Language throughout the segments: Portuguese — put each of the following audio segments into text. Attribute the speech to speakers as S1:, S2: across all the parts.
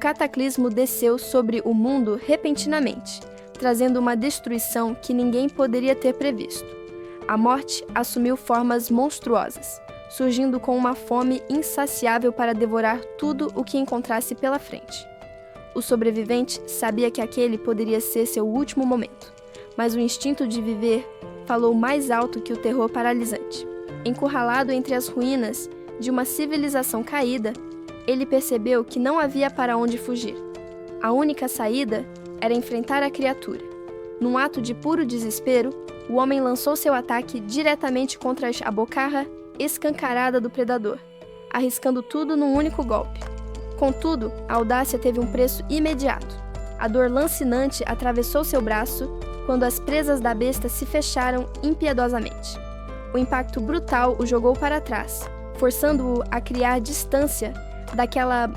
S1: cataclismo desceu sobre o mundo repentinamente, trazendo uma destruição que ninguém poderia ter previsto. A morte assumiu formas monstruosas, surgindo com uma fome insaciável para devorar tudo o que encontrasse pela frente. O sobrevivente sabia que aquele poderia ser seu último momento, mas o instinto de viver falou mais alto que o terror paralisante. Encurralado entre as ruínas de uma civilização caída, ele percebeu que não havia para onde fugir. A única saída era enfrentar a criatura. Num ato de puro desespero, o homem lançou seu ataque diretamente contra a bocarra escancarada do predador, arriscando tudo num único golpe. Contudo, a audácia teve um preço imediato. A dor lancinante atravessou seu braço quando as presas da besta se fecharam impiedosamente. O impacto brutal o jogou para trás, forçando-o a criar distância daquela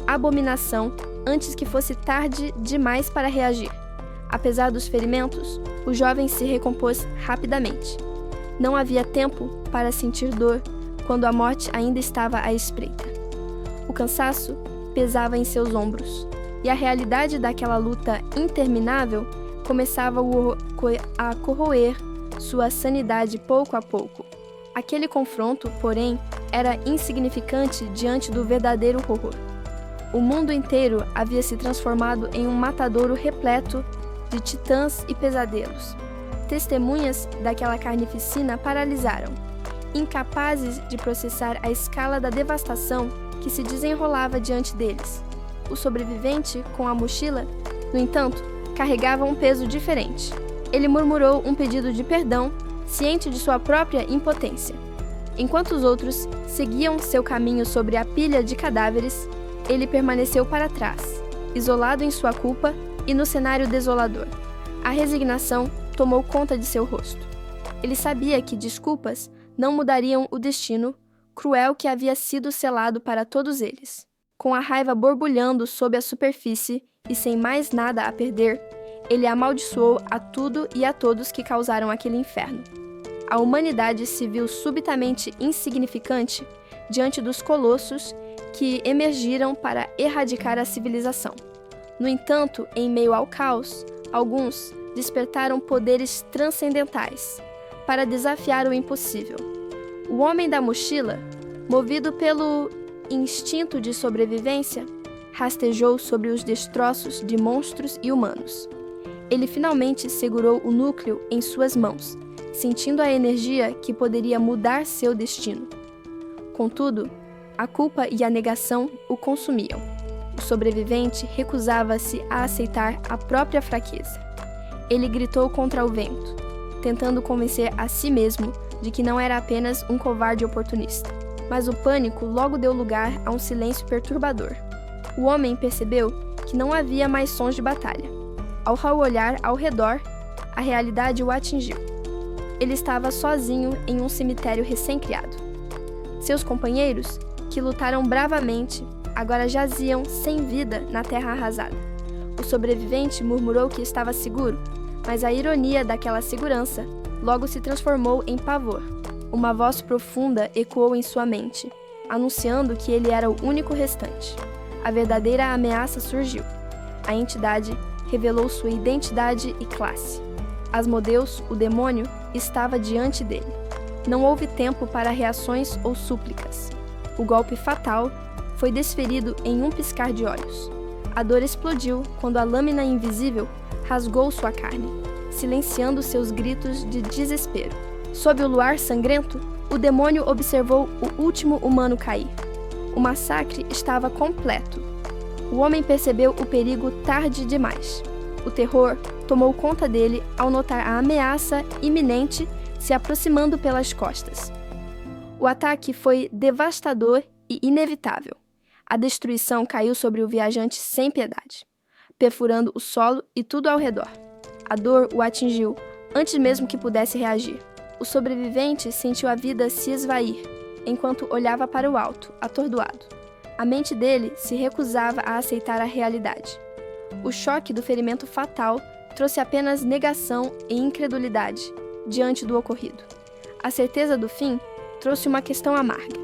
S1: abominação antes que fosse tarde demais para reagir. Apesar dos ferimentos, o jovem se recompôs rapidamente. Não havia tempo para sentir dor quando a morte ainda estava à espreita. O cansaço pesava em seus ombros, e a realidade daquela luta interminável começava a corroer sua sanidade pouco a pouco. Aquele confronto, porém, era insignificante diante do verdadeiro horror. O mundo inteiro havia se transformado em um matadouro repleto de titãs e pesadelos. Testemunhas daquela carnificina paralisaram, incapazes de processar a escala da devastação que se desenrolava diante deles. O sobrevivente, com a mochila, no entanto, carregava um peso diferente. Ele murmurou um pedido de perdão, ciente de sua própria impotência. Enquanto os outros seguiam seu caminho sobre a pilha de cadáveres, ele permaneceu para trás, isolado em sua culpa e no cenário desolador. A resignação tomou conta de seu rosto. Ele sabia que desculpas não mudariam o destino cruel que havia sido selado para todos eles. Com a raiva borbulhando sob a superfície e sem mais nada a perder, ele amaldiçoou a tudo e a todos que causaram aquele inferno. A humanidade se viu subitamente insignificante diante dos colossos que emergiram para erradicar a civilização. No entanto, em meio ao caos, alguns despertaram poderes transcendentais para desafiar o impossível. O homem da mochila, movido pelo instinto de sobrevivência, rastejou sobre os destroços de monstros e humanos. Ele finalmente segurou o núcleo em suas mãos, sentindo a energia que poderia mudar seu destino. Contudo, a culpa e a negação o consumiam. O sobrevivente recusava-se a aceitar a própria fraqueza. Ele gritou contra o vento, tentando convencer a si mesmo de que não era apenas um covarde oportunista. Mas o pânico logo deu lugar a um silêncio perturbador. O homem percebeu que não havia mais sons de batalha. Ao olhar ao redor, a realidade o atingiu. Ele estava sozinho em um cemitério recém-criado. Seus companheiros, que lutaram bravamente, agora jaziam sem vida na terra arrasada. O sobrevivente murmurou que estava seguro, mas a ironia daquela segurança logo se transformou em pavor. Uma voz profunda ecoou em sua mente, anunciando que ele era o único restante. A verdadeira ameaça surgiu. A entidade revelou sua identidade e classe. Asmodeus, o demônio, estava diante dele. Não houve tempo para reações ou súplicas. O golpe fatal foi desferido em um piscar de olhos. A dor explodiu quando a lâmina invisível rasgou sua carne, silenciando seus gritos de desespero. Sob o luar sangrento, o demônio observou o último humano cair. O massacre estava completo. O homem percebeu o perigo tarde demais. O terror tomou conta dele ao notar a ameaça iminente se aproximando pelas costas. O ataque foi devastador e inevitável. A destruição caiu sobre o viajante sem piedade, perfurando o solo e tudo ao redor. A dor o atingiu antes mesmo que pudesse reagir. O sobrevivente sentiu a vida se esvair, enquanto olhava para o alto, atordoado. A mente dele se recusava a aceitar a realidade. O choque do ferimento fatal trouxe apenas negação e incredulidade diante do ocorrido. A certeza do fim trouxe uma questão amarga.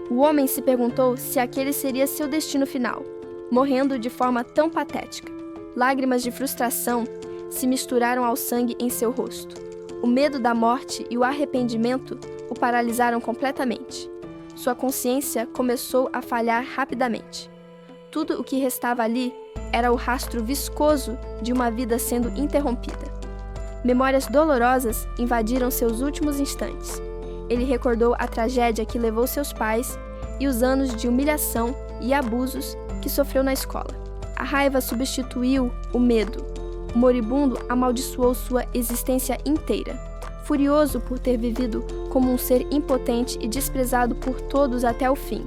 S1: O homem se perguntou se aquele seria seu destino final, morrendo de forma tão patética. Lágrimas de frustração se misturaram ao sangue em seu rosto. O medo da morte e o arrependimento o paralisaram completamente. Sua consciência começou a falhar rapidamente. Tudo o que restava ali era o rastro viscoso de uma vida sendo interrompida. Memórias dolorosas invadiram seus últimos instantes. Ele recordou a tragédia que levou seus pais e os anos de humilhação e abusos que sofreu na escola. A raiva substituiu o medo. O moribundo amaldiçoou sua existência inteira. Furioso por ter vivido como um ser impotente e desprezado por todos até o fim.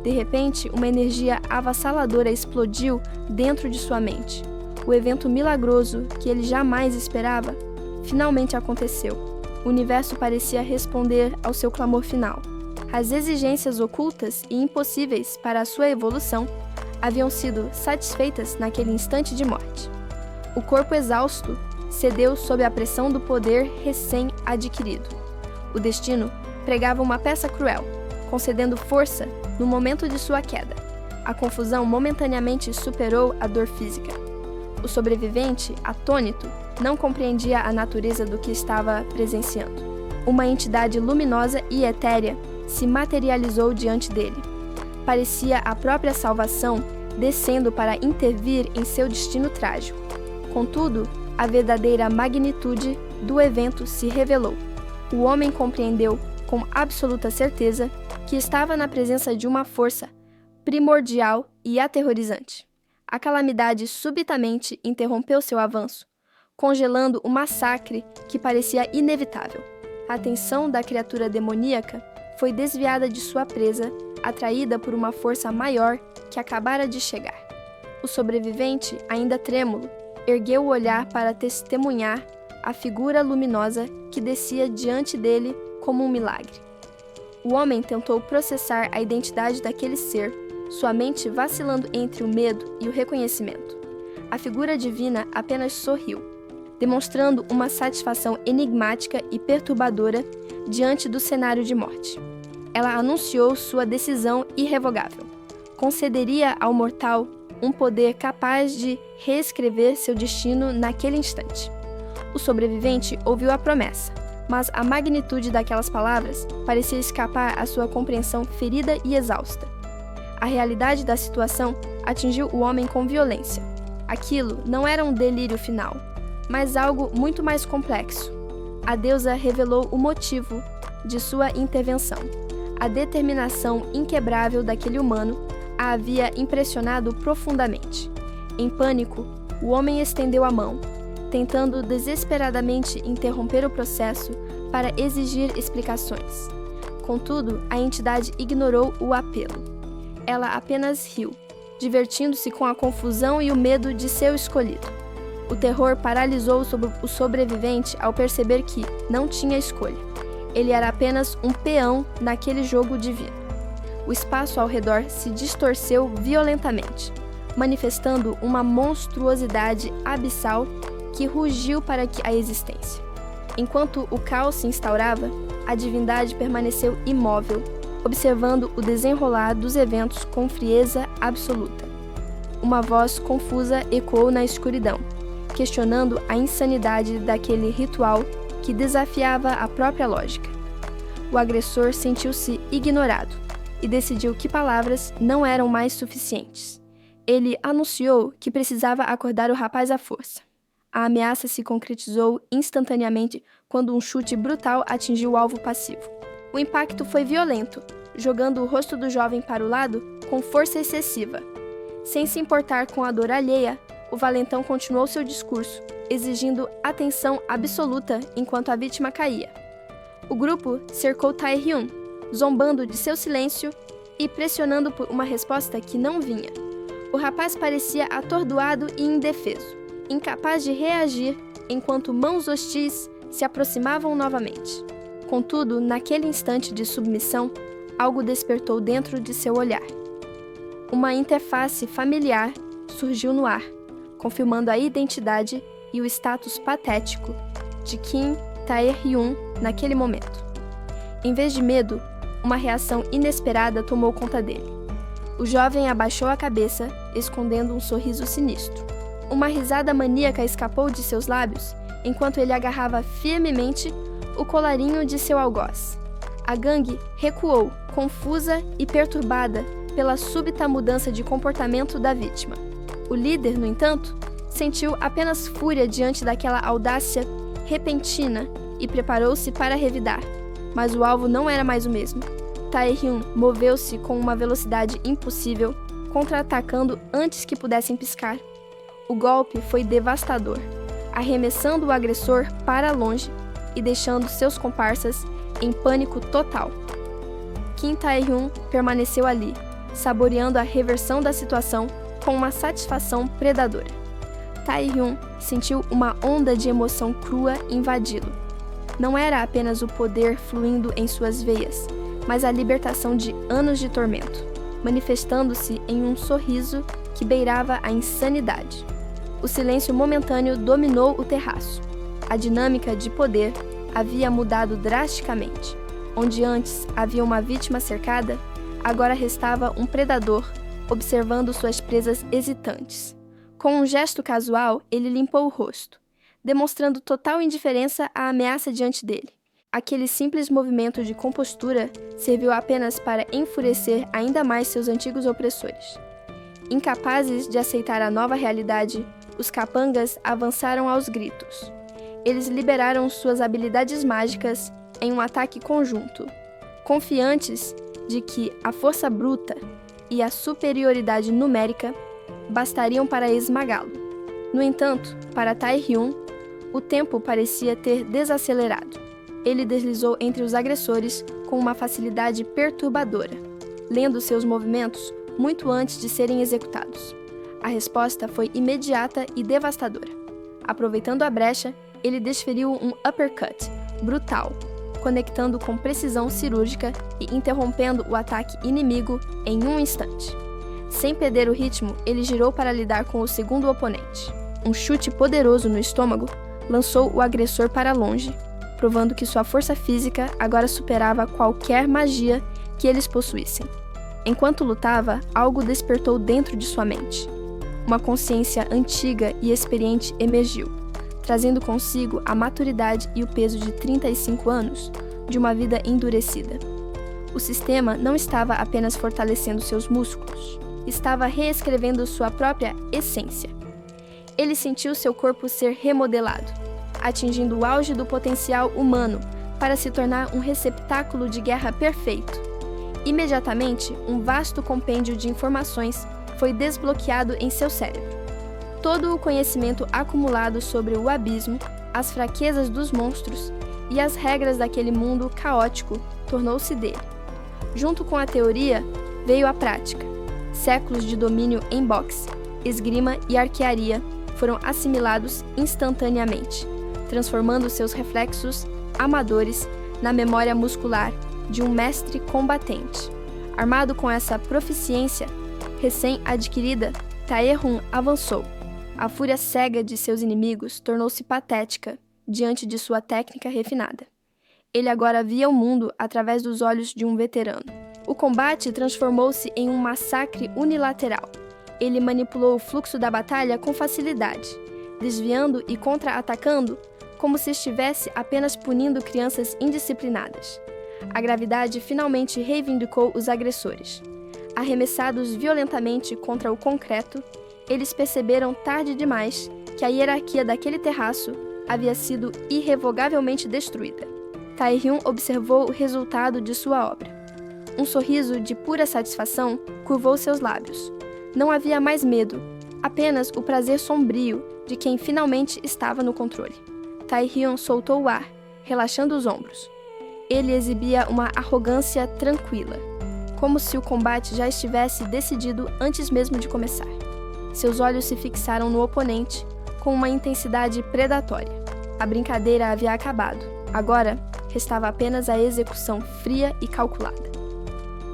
S1: De repente, uma energia avassaladora explodiu dentro de sua mente. O evento milagroso que ele jamais esperava finalmente aconteceu. O universo parecia responder ao seu clamor final. As exigências ocultas e impossíveis para a sua evolução haviam sido satisfeitas naquele instante de morte. O corpo exausto cedeu sob a pressão do poder recém-adquirido. O destino pregava uma peça cruel, concedendo força no momento de sua queda. A confusão momentaneamente superou a dor física. O sobrevivente, atônito, não compreendia a natureza do que estava presenciando. Uma entidade luminosa e etérea se materializou diante dele. Parecia a própria salvação descendo para intervir em seu destino trágico. Contudo, a verdadeira magnitude do evento se revelou. O homem compreendeu com absoluta certeza que estava na presença de uma força primordial e aterrorizante. A calamidade subitamente interrompeu seu avanço, congelando o massacre que parecia inevitável. A atenção da criatura demoníaca foi desviada de sua presa, atraída por uma força maior que acabara de chegar. O sobrevivente, ainda trêmulo, ergueu o olhar para testemunhar a figura luminosa que descia diante dele como um milagre. O homem tentou processar a identidade daquele ser, sua mente vacilando entre o medo e o reconhecimento. A figura divina apenas sorriu, demonstrando uma satisfação enigmática e perturbadora diante do cenário de morte. Ela anunciou sua decisão irrevogável. Concederia ao mortal um poder capaz de reescrever seu destino naquele instante. O sobrevivente ouviu a promessa, mas a magnitude daquelas palavras parecia escapar à sua compreensão ferida e exausta. A realidade da situação atingiu o homem com violência. Aquilo não era um delírio final, mas algo muito mais complexo. A deusa revelou o motivo de sua intervenção. A determinação inquebrável daquele humano a havia impressionado profundamente. Em pânico, o homem estendeu a mão, tentando desesperadamente interromper o processo para exigir explicações. Contudo, a entidade ignorou o apelo. Ela apenas riu, divertindo-se com a confusão e o medo de seu escolhido. O terror paralisou o sobrevivente ao perceber que não tinha escolha. Ele era apenas um peão naquele jogo divino. O espaço ao redor se distorceu violentamente, manifestando uma monstruosidade abissal que rugiu para a existência. Enquanto o caos se instaurava, a divindade permaneceu imóvel, observando o desenrolar dos eventos com frieza absoluta. Uma voz confusa ecoou na escuridão, questionando a insanidade daquele ritual que desafiava a própria lógica. O agressor sentiu-se ignorado e decidiu que palavras não eram mais suficientes. Ele anunciou que precisava acordar o rapaz à força. A ameaça se concretizou instantaneamente quando um chute brutal atingiu o alvo passivo. O impacto foi violento, jogando o rosto do jovem para o lado com força excessiva. Sem se importar com a dor alheia, o valentão continuou seu discurso, exigindo atenção absoluta enquanto a vítima caía. O grupo cercou Tae-hyun, zombando de seu silêncio e pressionando por uma resposta que não vinha. O rapaz parecia atordoado e indefeso, incapaz de reagir enquanto mãos hostis se aproximavam novamente. Contudo, naquele instante de submissão, algo despertou dentro de seu olhar. Uma interface familiar surgiu no ar, confirmando a identidade e o status patético de Kim Tae-hyun naquele momento. Em vez de medo, uma reação inesperada tomou conta dele. O jovem abaixou a cabeça, escondendo um sorriso sinistro. Uma risada maníaca escapou de seus lábios, enquanto ele agarrava firmemente o colarinho de seu algoz. A gangue recuou, confusa e perturbada pela súbita mudança de comportamento da vítima. O líder, no entanto, sentiu apenas fúria diante daquela audácia repentina e preparou-se para revidar, mas o alvo não era mais o mesmo. Tae-hyun moveu-se com uma velocidade impossível, contra-atacando antes que pudessem piscar. O golpe foi devastador, arremessando o agressor para longe e deixando seus comparsas em pânico total. Kim Tae-hyun permaneceu ali, saboreando a reversão da situação com uma satisfação predadora. Tae-hyun sentiu uma onda de emoção crua invadi-lo. Não era apenas o poder fluindo em suas veias, mas a libertação de anos de tormento, manifestando-se em um sorriso que beirava a insanidade. O silêncio momentâneo dominou o terraço. A dinâmica de poder havia mudado drasticamente. Onde antes havia uma vítima cercada, agora restava um predador observando suas presas hesitantes. Com um gesto casual, ele limpou o rosto, demonstrando total indiferença à ameaça diante dele. Aquele simples movimento de compostura serviu apenas para enfurecer ainda mais seus antigos opressores. Incapazes de aceitar a nova realidade, os capangas avançaram aos gritos. Eles liberaram suas habilidades mágicas em um ataque conjunto, confiantes de que a força bruta e a superioridade numérica bastariam para esmagá-lo. No entanto, para Tae-hyun, o tempo parecia ter desacelerado. Ele deslizou entre os agressores com uma facilidade perturbadora, lendo seus movimentos muito antes de serem executados. A resposta foi imediata e devastadora. Aproveitando a brecha, ele desferiu um uppercut brutal, conectando com precisão cirúrgica e interrompendo o ataque inimigo em um instante. Sem perder o ritmo, ele girou para lidar com o segundo oponente. Um chute poderoso no estômago lançou o agressor para longe, provando que sua força física agora superava qualquer magia que eles possuíssem. Enquanto lutava, algo despertou dentro de sua mente. Uma consciência antiga e experiente emergiu, trazendo consigo a maturidade e o peso de 35 anos de uma vida endurecida. O sistema não estava apenas fortalecendo seus músculos, estava reescrevendo sua própria essência. Ele sentiu seu corpo ser remodelado, atingindo o auge do potencial humano para se tornar um receptáculo de guerra perfeito. Imediatamente, um vasto compêndio de informações foi desbloqueado em seu cérebro. Todo o conhecimento acumulado sobre o abismo, as fraquezas dos monstros e as regras daquele mundo caótico tornou-se dele. Junto com a teoria, veio a prática. Séculos de domínio em boxe, esgrima e arquearia foram assimilados instantaneamente, transformando seus reflexos amadores na memória muscular de um mestre combatente. Armado com essa proficiência recém-adquirida, Tae-hyun avançou. A fúria cega de seus inimigos tornou-se patética diante de sua técnica refinada. Ele agora via o mundo através dos olhos de um veterano. O combate transformou-se em um massacre unilateral. Ele manipulou o fluxo da batalha com facilidade, desviando e contra-atacando como se estivesse apenas punindo crianças indisciplinadas. A gravidade finalmente reivindicou os agressores. Arremessados violentamente contra o concreto, eles perceberam tarde demais que a hierarquia daquele terraço havia sido irrevogavelmente destruída. Tae-hyun observou o resultado de sua obra. Um sorriso de pura satisfação curvou seus lábios. Não havia mais medo, apenas o prazer sombrio de quem finalmente estava no controle. Tae-hyun soltou o ar, relaxando os ombros. Ele exibia uma arrogância tranquila, como se o combate já estivesse decidido antes mesmo de começar. Seus olhos se fixaram no oponente com uma intensidade predatória. A brincadeira havia acabado. Agora, restava apenas a execução fria e calculada.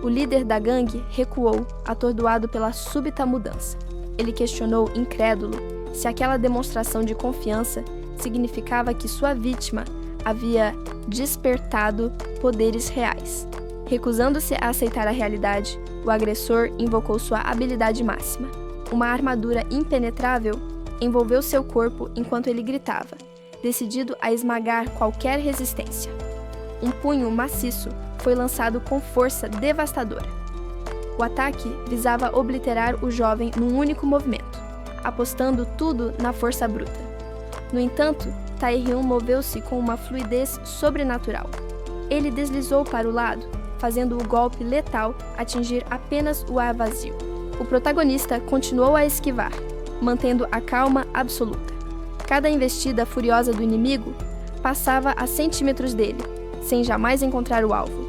S1: O líder da gangue recuou, atordoado pela súbita mudança. Ele questionou, incrédulo, se aquela demonstração de confiança significava que sua vítima havia despertado poderes reais. Recusando-se a aceitar a realidade, O agressor invocou sua habilidade máxima. Uma armadura impenetrável envolveu seu corpo enquanto ele gritava, decidido a esmagar qualquer resistência. Um punho maciço foi lançado com força devastadora. O ataque visava obliterar o jovem num único movimento, apostando tudo na força bruta. No entanto, Tae-hyun moveu-se com uma fluidez sobrenatural. Ele deslizou para o lado, fazendo o golpe letal atingir apenas o ar vazio. O protagonista continuou a esquivar, mantendo a calma absoluta. Cada investida furiosa do inimigo passava a centímetros dele, sem jamais encontrar o alvo.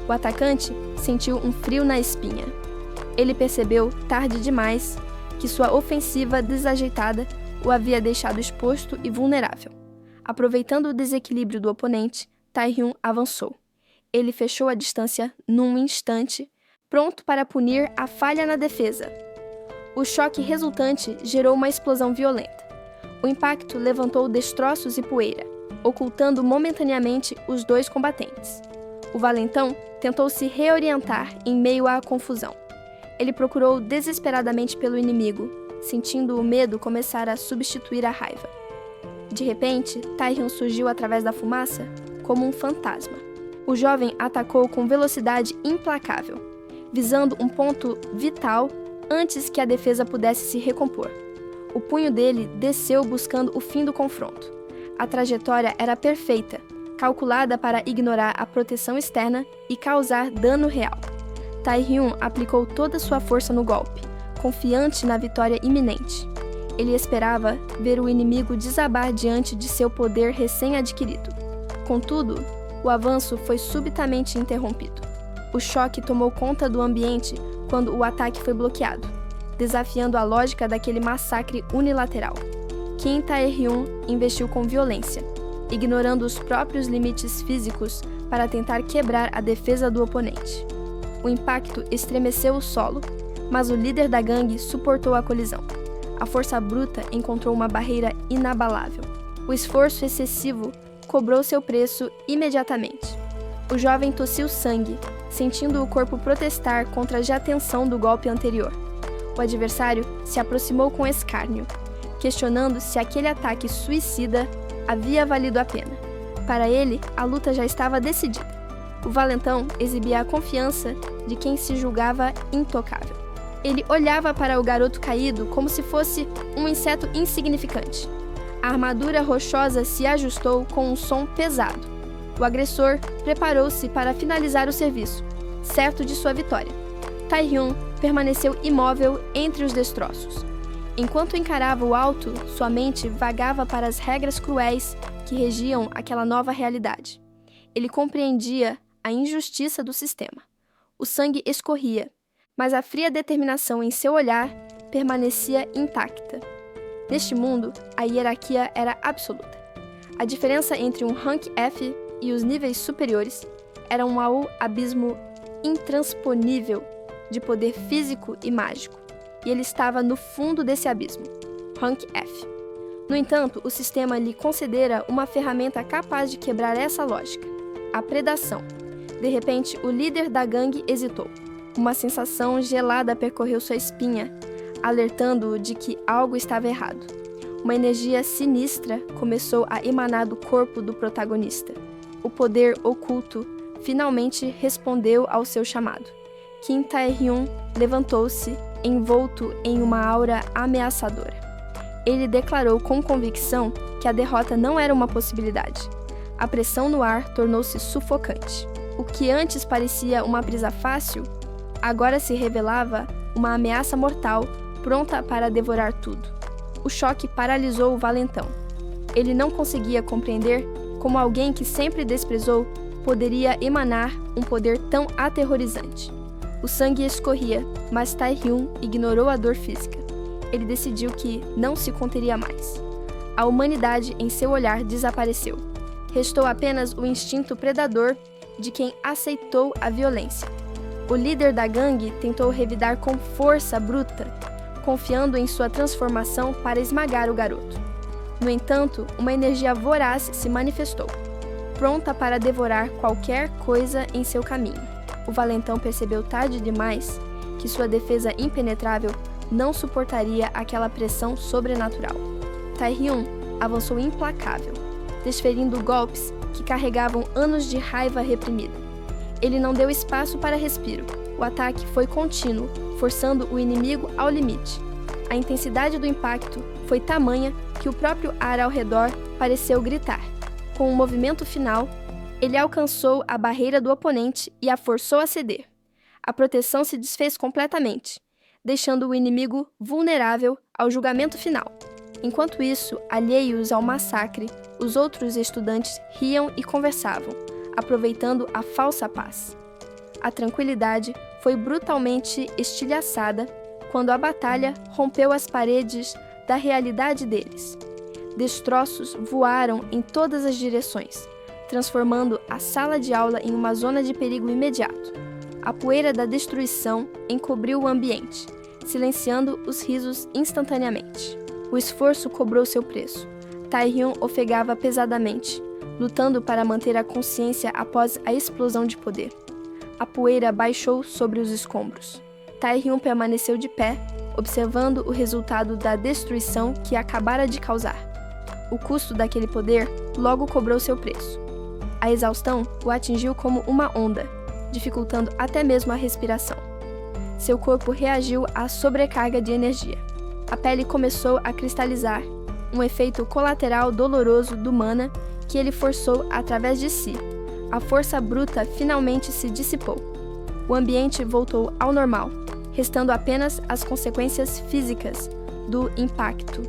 S1: O atacante sentiu um frio na espinha. Ele percebeu, tarde demais, que sua ofensiva desajeitada o havia deixado exposto e vulnerável. Aproveitando o desequilíbrio do oponente, Tae-hyun avançou. Ele fechou a distância num instante, pronto para punir a falha na defesa. O choque resultante gerou uma explosão violenta. O impacto levantou destroços e poeira, ocultando momentaneamente os dois combatentes. O valentão tentou se reorientar em meio à confusão. Ele procurou desesperadamente pelo inimigo, sentindo o medo começar a substituir a raiva. De repente, Tae-hyun surgiu através da fumaça como um fantasma. O jovem atacou com velocidade implacável, visando um ponto vital antes que a defesa pudesse se recompor. O punho dele desceu buscando o fim do confronto. A trajetória era perfeita, calculada para ignorar a proteção externa e causar dano real. Tae-hyun aplicou toda sua força no golpe, confiante na vitória iminente. Ele esperava ver o inimigo desabar diante de seu poder recém-adquirido. Contudo, o avanço foi subitamente interrompido. O choque tomou conta do ambiente quando o ataque foi bloqueado, desafiando a lógica daquele massacre unilateral. Kim Tae-hyun investiu com violência, ignorando os próprios limites físicos para tentar quebrar a defesa do oponente. O impacto estremeceu o solo, mas o líder da gangue suportou a colisão. A força bruta encontrou uma barreira inabalável. O esforço excessivo cobrou seu preço imediatamente. O jovem tossiu sangue, sentindo o corpo protestar contra a já tensão do golpe anterior. O adversário se aproximou com escárnio, questionando se aquele ataque suicida havia valido a pena. Para ele, a luta já estava decidida. O valentão exibia a confiança de quem se julgava intocável. Ele olhava para o garoto caído como se fosse um inseto insignificante. A armadura rochosa se ajustou com um som pesado. O agressor preparou-se para finalizar o serviço, certo de sua vitória. Tae-hyun permaneceu imóvel entre os destroços. Enquanto encarava o alto, sua mente vagava para as regras cruéis que regiam aquela nova realidade. Ele compreendia a injustiça do sistema. O sangue escorria, mas a fria determinação em seu olhar permanecia intacta. Neste mundo, a hierarquia era absoluta. A diferença entre um rank F e os níveis superiores era um abismo intransponível de poder físico e mágico, e ele estava no fundo desse abismo, rank F. No entanto, o sistema lhe concedera uma ferramenta capaz de quebrar essa lógica: a predação. De repente, o líder da gangue hesitou. Uma sensação gelada percorreu sua espinha, alertando-o de que algo estava errado. Uma energia sinistra começou a emanar do corpo do protagonista. O poder oculto finalmente respondeu ao seu chamado. Kim Tae-hyun levantou-se, envolto em uma aura ameaçadora. Ele declarou com convicção que a derrota não era uma possibilidade. A pressão no ar tornou-se sufocante. O que antes parecia uma presa fácil, agora se revelava uma ameaça mortal, pronta para devorar tudo. O choque paralisou o valentão. Ele não conseguia compreender como alguém que sempre desprezou poderia emanar um poder tão aterrorizante. O sangue escorria, mas Tae-hyun ignorou a dor física. Ele decidiu que não se conteria mais. A humanidade em seu olhar desapareceu. Restou apenas o instinto predador de quem aceitou a violência. O líder da gangue tentou revidar com força bruta, confiando em sua transformação para esmagar o garoto. No entanto, uma energia voraz se manifestou, pronta para devorar qualquer coisa em seu caminho. O valentão percebeu tarde demais que sua defesa impenetrável não suportaria aquela pressão sobrenatural. Taehyung avançou implacável, desferindo golpes que carregavam anos de raiva reprimida. Ele não deu espaço para respiro. O ataque foi contínuo, forçando o inimigo ao limite. A intensidade do impacto foi tamanha que o próprio ar ao redor pareceu gritar. Com o movimento final, ele alcançou a barreira do oponente e a forçou a ceder. A proteção se desfez completamente, deixando o inimigo vulnerável ao julgamento final. Enquanto isso, alheios ao massacre, os outros estudantes riam e conversavam, aproveitando a falsa paz. A tranquilidade foi brutalmente estilhaçada quando a batalha rompeu as paredes da realidade deles. Destroços voaram em todas as direções, transformando a sala de aula em uma zona de perigo imediato. A poeira da destruição encobriu o ambiente, silenciando os risos instantaneamente. O esforço cobrou seu preço. Taehyung ofegava pesadamente, lutando para manter a consciência após a explosão de poder. A poeira baixou sobre os escombros. Taehyung permaneceu de pé, observando o resultado da destruição que acabara de causar. O custo daquele poder logo cobrou seu preço. A exaustão o atingiu como uma onda, dificultando até mesmo a respiração. Seu corpo reagiu à sobrecarga de energia. A pele começou a cristalizar, um efeito colateral doloroso do mana que ele forçou através de si. A força bruta finalmente se dissipou. O ambiente voltou ao normal, restando apenas as consequências físicas do impacto.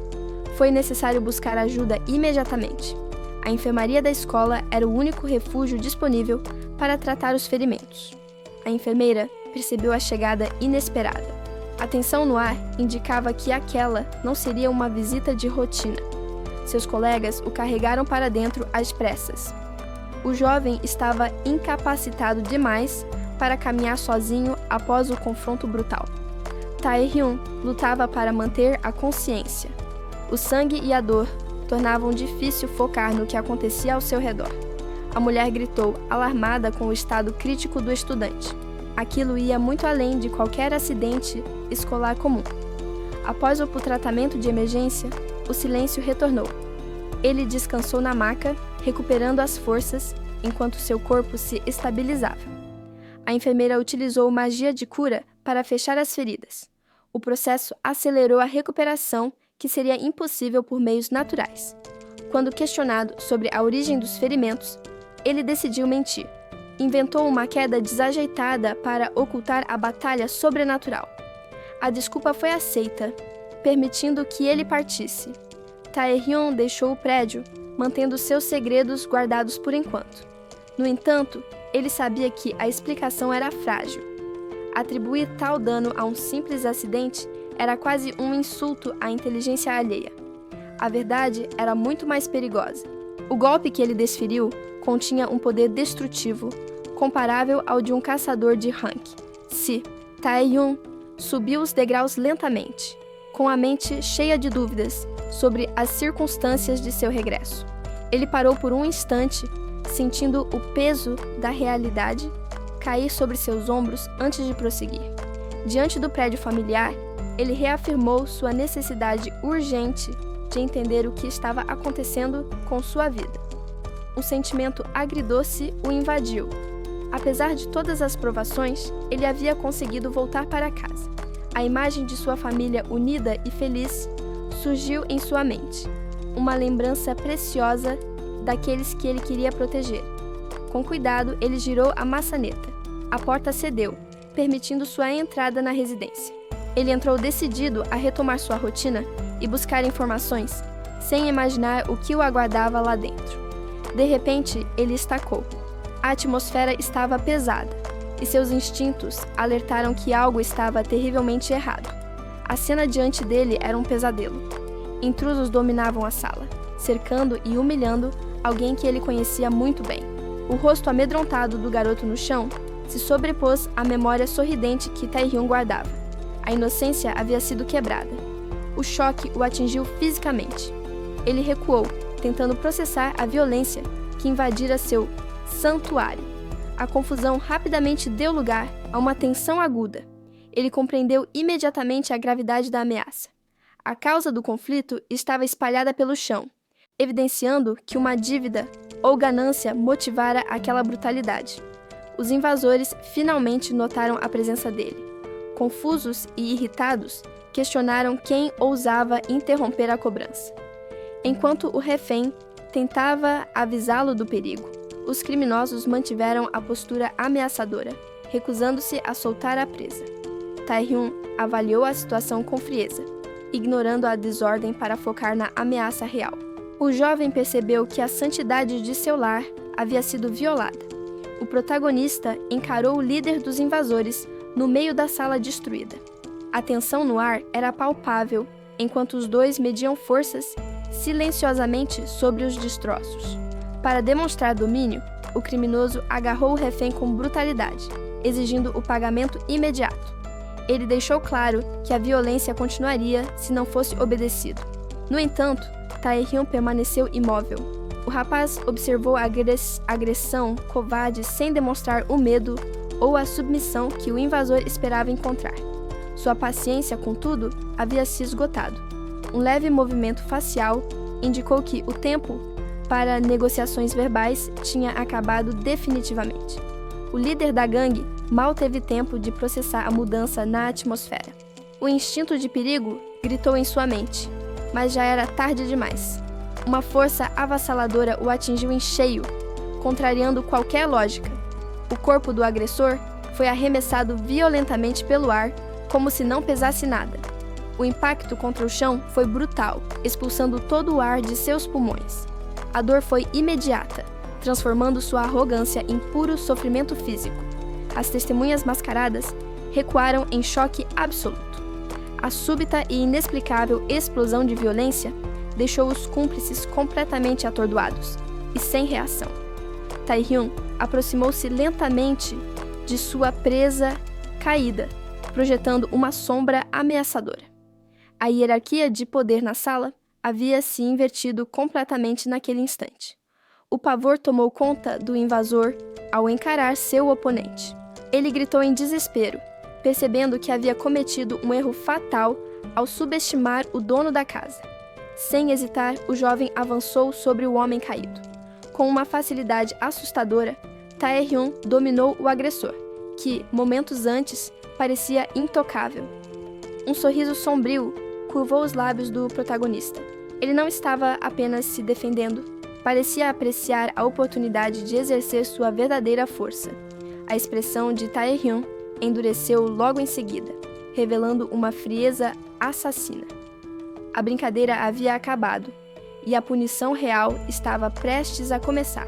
S1: Foi necessário buscar ajuda imediatamente. A enfermaria da escola era o único refúgio disponível para tratar os ferimentos. A enfermeira percebeu a chegada inesperada. A tensão no ar indicava que aquela não seria uma visita de rotina. Seus colegas o carregaram para dentro às pressas. O jovem estava incapacitado demais para caminhar sozinho após o confronto brutal. Taehyung lutava para manter a consciência. O sangue e a dor tornavam difícil focar no que acontecia ao seu redor. A mulher gritou, alarmada com o estado crítico do estudante. Aquilo ia muito além de qualquer acidente escolar comum. Após o tratamento de emergência, o silêncio retornou. Ele descansou na maca, recuperando as forças, enquanto seu corpo se estabilizava. A enfermeira utilizou magia de cura para fechar as feridas. O processo acelerou a recuperação, que seria impossível por meios naturais. Quando questionado sobre a origem dos ferimentos, ele decidiu mentir. Inventou uma queda desajeitada para ocultar a batalha sobrenatural. A desculpa foi aceita, permitindo que ele partisse. Taehyung deixou o prédio, mantendo seus segredos guardados por enquanto. No entanto, ele sabia que a explicação era frágil. Atribuir tal dano a um simples acidente era quase um insulto à inteligência alheia. A verdade era muito mais perigosa. O golpe que ele desferiu continha um poder destrutivo, comparável ao de um caçador de rank. Taehyung subiu os degraus lentamente, com a mente cheia de dúvidas sobre as circunstâncias de seu regresso. Ele parou por um instante, sentindo o peso da realidade cair sobre seus ombros antes de prosseguir. Diante do prédio familiar, ele reafirmou sua necessidade urgente de entender o que estava acontecendo com sua vida. Um sentimento agridoce o invadiu. Apesar de todas as provações, ele havia conseguido voltar para casa. A imagem de sua família unida e feliz surgiu em sua mente, uma lembrança preciosa daqueles que ele queria proteger. Com cuidado, ele girou a maçaneta. A porta cedeu, permitindo sua entrada na residência. Ele entrou decidido a retomar sua rotina e buscar informações, sem imaginar o que o aguardava lá dentro. De repente, ele estacou. A atmosfera estava pesada, e seus instintos alertaram que algo estava terrivelmente errado. A cena diante dele era um pesadelo. Intrusos dominavam a sala, cercando e humilhando alguém que ele conhecia muito bem. O rosto amedrontado do garoto no chão se sobrepôs à memória sorridente que Taehyung guardava. A inocência havia sido quebrada. O choque o atingiu fisicamente. Ele recuou, tentando processar a violência que invadira seu santuário. A confusão rapidamente deu lugar a uma tensão aguda. Ele compreendeu imediatamente a gravidade da ameaça. A causa do conflito estava espalhada pelo chão, evidenciando que uma dívida ou ganância motivara aquela brutalidade. Os invasores finalmente notaram a presença dele. Confusos e irritados, questionaram quem ousava interromper a cobrança. Enquanto o refém tentava avisá-lo do perigo, os criminosos mantiveram a postura ameaçadora, recusando-se a soltar a presa. Tae-hyun avaliou a situação com frieza, ignorando a desordem para focar na ameaça real. O jovem percebeu que a santidade de seu lar havia sido violada. O protagonista encarou o líder dos invasores no meio da sala destruída. A tensão no ar era palpável enquanto os dois mediam forças silenciosamente sobre os destroços. Para demonstrar domínio, o criminoso agarrou o refém com brutalidade, exigindo o pagamento imediato. Ele deixou claro que a violência continuaria se não fosse obedecido. No entanto, Tae-hyun permaneceu imóvel. O rapaz observou a agressão covarde sem demonstrar o medo ou a submissão que o invasor esperava encontrar. Sua paciência, contudo, havia se esgotado. Um leve movimento facial indicou que o tempo para negociações verbais tinha acabado definitivamente. O líder da gangue mal teve tempo de processar a mudança na atmosfera. O instinto de perigo gritou em sua mente, mas já era tarde demais. Uma força avassaladora o atingiu em cheio, contrariando qualquer lógica. O corpo do agressor foi arremessado violentamente pelo ar, como se não pesasse nada. O impacto contra o chão foi brutal, expulsando todo o ar de seus pulmões. A dor foi imediata, transformando sua arrogância em puro sofrimento físico. As testemunhas mascaradas recuaram em choque absoluto. A súbita e inexplicável explosão de violência deixou os cúmplices completamente atordoados e sem reação. Tae-hyun aproximou-se lentamente de sua presa caída, projetando uma sombra ameaçadora. A hierarquia de poder na sala havia se invertido completamente naquele instante. O pavor tomou conta do invasor ao encarar seu oponente. Ele gritou em desespero, percebendo que havia cometido um erro fatal ao subestimar o dono da casa. Sem hesitar, o jovem avançou sobre o homem caído. Com uma facilidade assustadora, Tae-hyun dominou o agressor, que, momentos antes, parecia intocável. Um sorriso sombrio curvou os lábios do protagonista. Ele não estava apenas se defendendo, parecia apreciar a oportunidade de exercer sua verdadeira força. A expressão de Tae-hyun endureceu logo em seguida, revelando uma frieza assassina. A brincadeira havia acabado, e a punição real estava prestes a começar.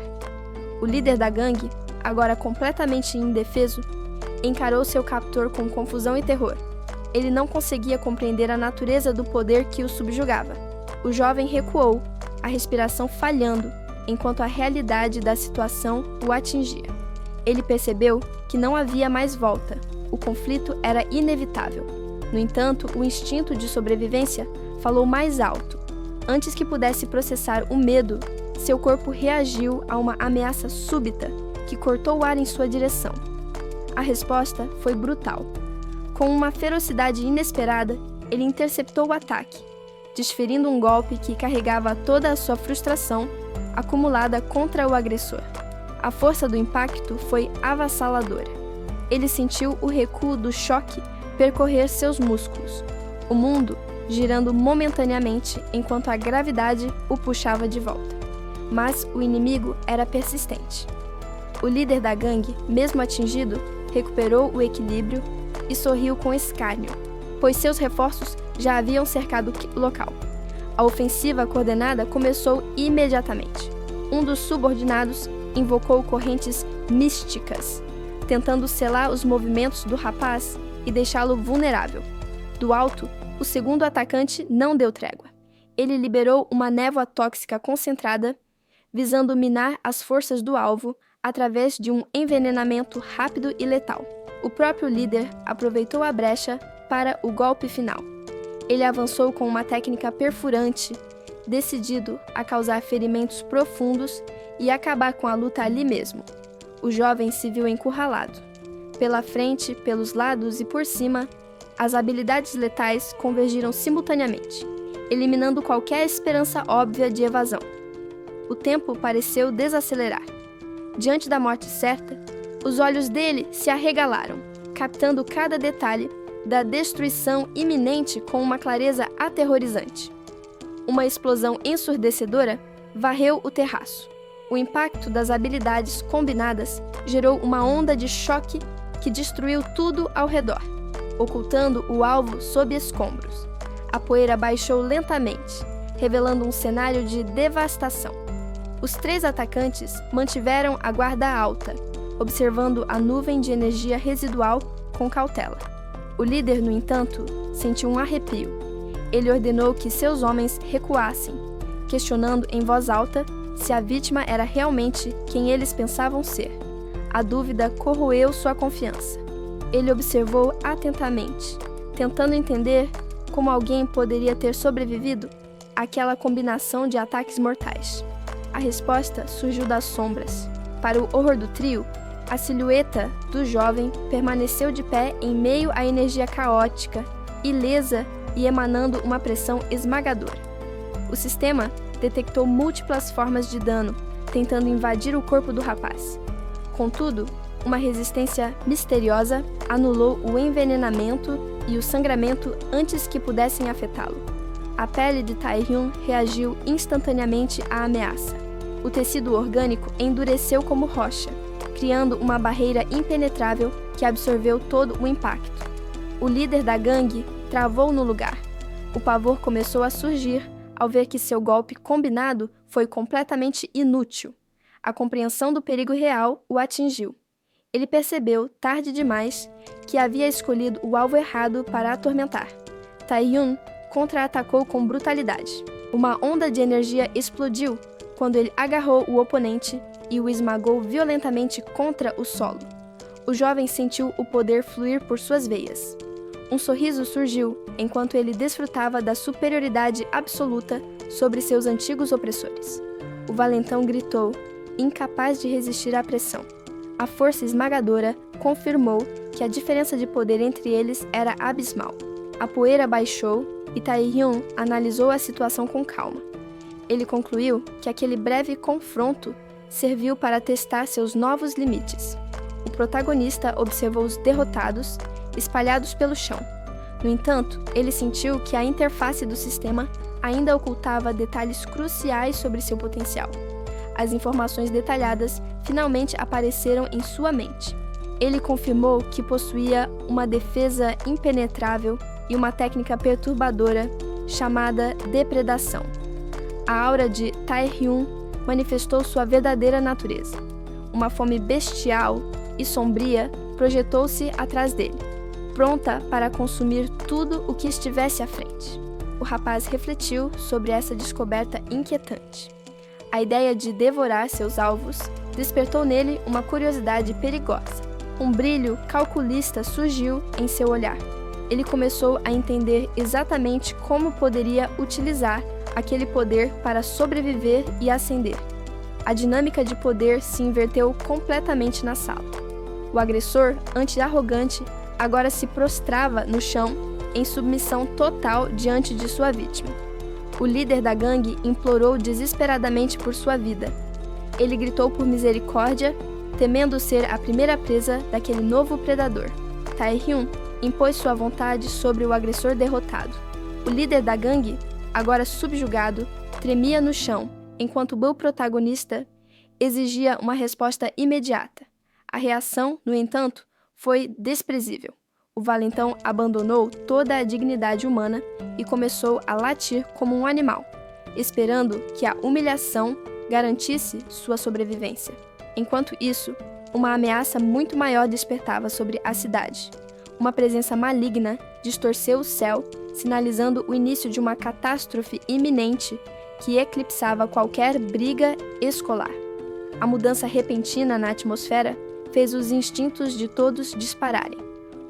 S1: O líder da gangue, agora completamente indefeso, encarou seu captor com confusão e terror. Ele não conseguia compreender a natureza do poder que o subjugava. O jovem recuou, a respiração falhando, enquanto a realidade da situação o atingia. Ele percebeu que não havia mais volta. O conflito era inevitável. No entanto, o instinto de sobrevivência falou mais alto. Antes que pudesse processar o medo, seu corpo reagiu a uma ameaça súbita que cortou o ar em sua direção. A resposta foi brutal. Com uma ferocidade inesperada, ele interceptou o ataque, desferindo um golpe que carregava toda a sua frustração acumulada contra o agressor. A força do impacto foi avassaladora. Ele sentiu o recuo do choque percorrer seus músculos, o mundo girando momentaneamente enquanto a gravidade o puxava de volta. Mas o inimigo era persistente. O líder da gangue, mesmo atingido, recuperou o equilíbrio e sorriu com escárnio, pois seus reforços já haviam cercado o local. A ofensiva coordenada começou imediatamente. Um dos subordinados invocou correntes místicas, tentando selar os movimentos do rapaz e deixá-lo vulnerável. Do alto, o segundo atacante não deu trégua. Ele liberou uma névoa tóxica concentrada, visando minar as forças do alvo através de um envenenamento rápido e letal. O próprio líder aproveitou a brecha para o golpe final. Ele avançou com uma técnica perfurante, decidido a causar ferimentos profundos e acabar com a luta ali mesmo. O jovem se viu encurralado. Pela frente, pelos lados e por cima, as habilidades letais convergiram simultaneamente, eliminando qualquer esperança óbvia de evasão. O tempo pareceu desacelerar. Diante da morte certa, os olhos dele se arregalaram, captando cada detalhe da destruição iminente com uma clareza aterrorizante. Uma explosão ensurdecedora varreu o terraço. O impacto das habilidades combinadas gerou uma onda de choque que destruiu tudo ao redor, ocultando o alvo sob escombros. A poeira baixou lentamente, revelando um cenário de devastação. Os 3 atacantes mantiveram a guarda alta, observando a nuvem de energia residual com cautela. O líder, no entanto, sentiu um arrepio. Ele ordenou que seus homens recuassem, questionando em voz alta se a vítima era realmente quem eles pensavam ser. A dúvida corroeu sua confiança. Ele observou atentamente, tentando entender como alguém poderia ter sobrevivido àquela combinação de ataques mortais. A resposta surgiu das sombras. Para o horror do trio, a silhueta do jovem permaneceu de pé em meio à energia caótica, ilesa e emanando uma pressão esmagadora. O sistema detectou múltiplas formas de dano, tentando invadir o corpo do rapaz. Contudo, uma resistência misteriosa anulou o envenenamento e o sangramento antes que pudessem afetá-lo. A pele de Tae-hyun reagiu instantaneamente à ameaça. O tecido orgânico endureceu como rocha, criando uma barreira impenetrável que absorveu todo o impacto. O líder da gangue travou no lugar. O pavor começou a surgir ao ver que seu golpe combinado foi completamente inútil. A compreensão do perigo real o atingiu. Ele percebeu, tarde demais, que havia escolhido o alvo errado para atormentar. Tae-hyun contra-atacou com brutalidade. Uma onda de energia explodiu quando ele agarrou o oponente e o esmagou violentamente contra o solo. O jovem sentiu o poder fluir por suas veias. Um sorriso surgiu enquanto ele desfrutava da superioridade absoluta sobre seus antigos opressores. O valentão gritou, incapaz de resistir à pressão. A força esmagadora confirmou que a diferença de poder entre eles era abismal. A poeira baixou e Tae-hyun analisou a situação com calma. Ele concluiu que aquele breve confronto serviu para testar seus novos limites. O protagonista observou os derrotados, espalhados pelo chão. No entanto, ele sentiu que a interface do sistema ainda ocultava detalhes cruciais sobre seu potencial. As informações detalhadas finalmente apareceram em sua mente. Ele confirmou que possuía uma defesa impenetrável e uma técnica perturbadora chamada depredação. A aura de Tae-hyun manifestou sua verdadeira natureza. Uma fome bestial e sombria projetou-se atrás dele, pronta para consumir tudo o que estivesse à frente. O rapaz refletiu sobre essa descoberta inquietante. A ideia de devorar seus alvos despertou nele uma curiosidade perigosa. Um brilho calculista surgiu em seu olhar. Ele começou a entender exatamente como poderia utilizar aquele poder para sobreviver e ascender. A dinâmica de poder se inverteu completamente na sala. O agressor, antes arrogante, agora se prostrava no chão em submissão total diante de sua vítima. O líder da gangue implorou desesperadamente por sua vida. Ele gritou por misericórdia, temendo ser a primeira presa daquele novo predador. Tae-hyun impôs sua vontade sobre o agressor derrotado. O líder da gangue, agora subjugado, tremia no chão, enquanto o protagonista exigia uma resposta imediata. A reação, no entanto, foi desprezível. O valentão abandonou toda a dignidade humana e começou a latir como um animal, esperando que a humilhação garantisse sua sobrevivência. Enquanto isso, uma ameaça muito maior despertava sobre a cidade. Uma presença maligna distorceu o céu, sinalizando o início de uma catástrofe iminente que eclipsava qualquer briga escolar. A mudança repentina na atmosfera fez os instintos de todos dispararem.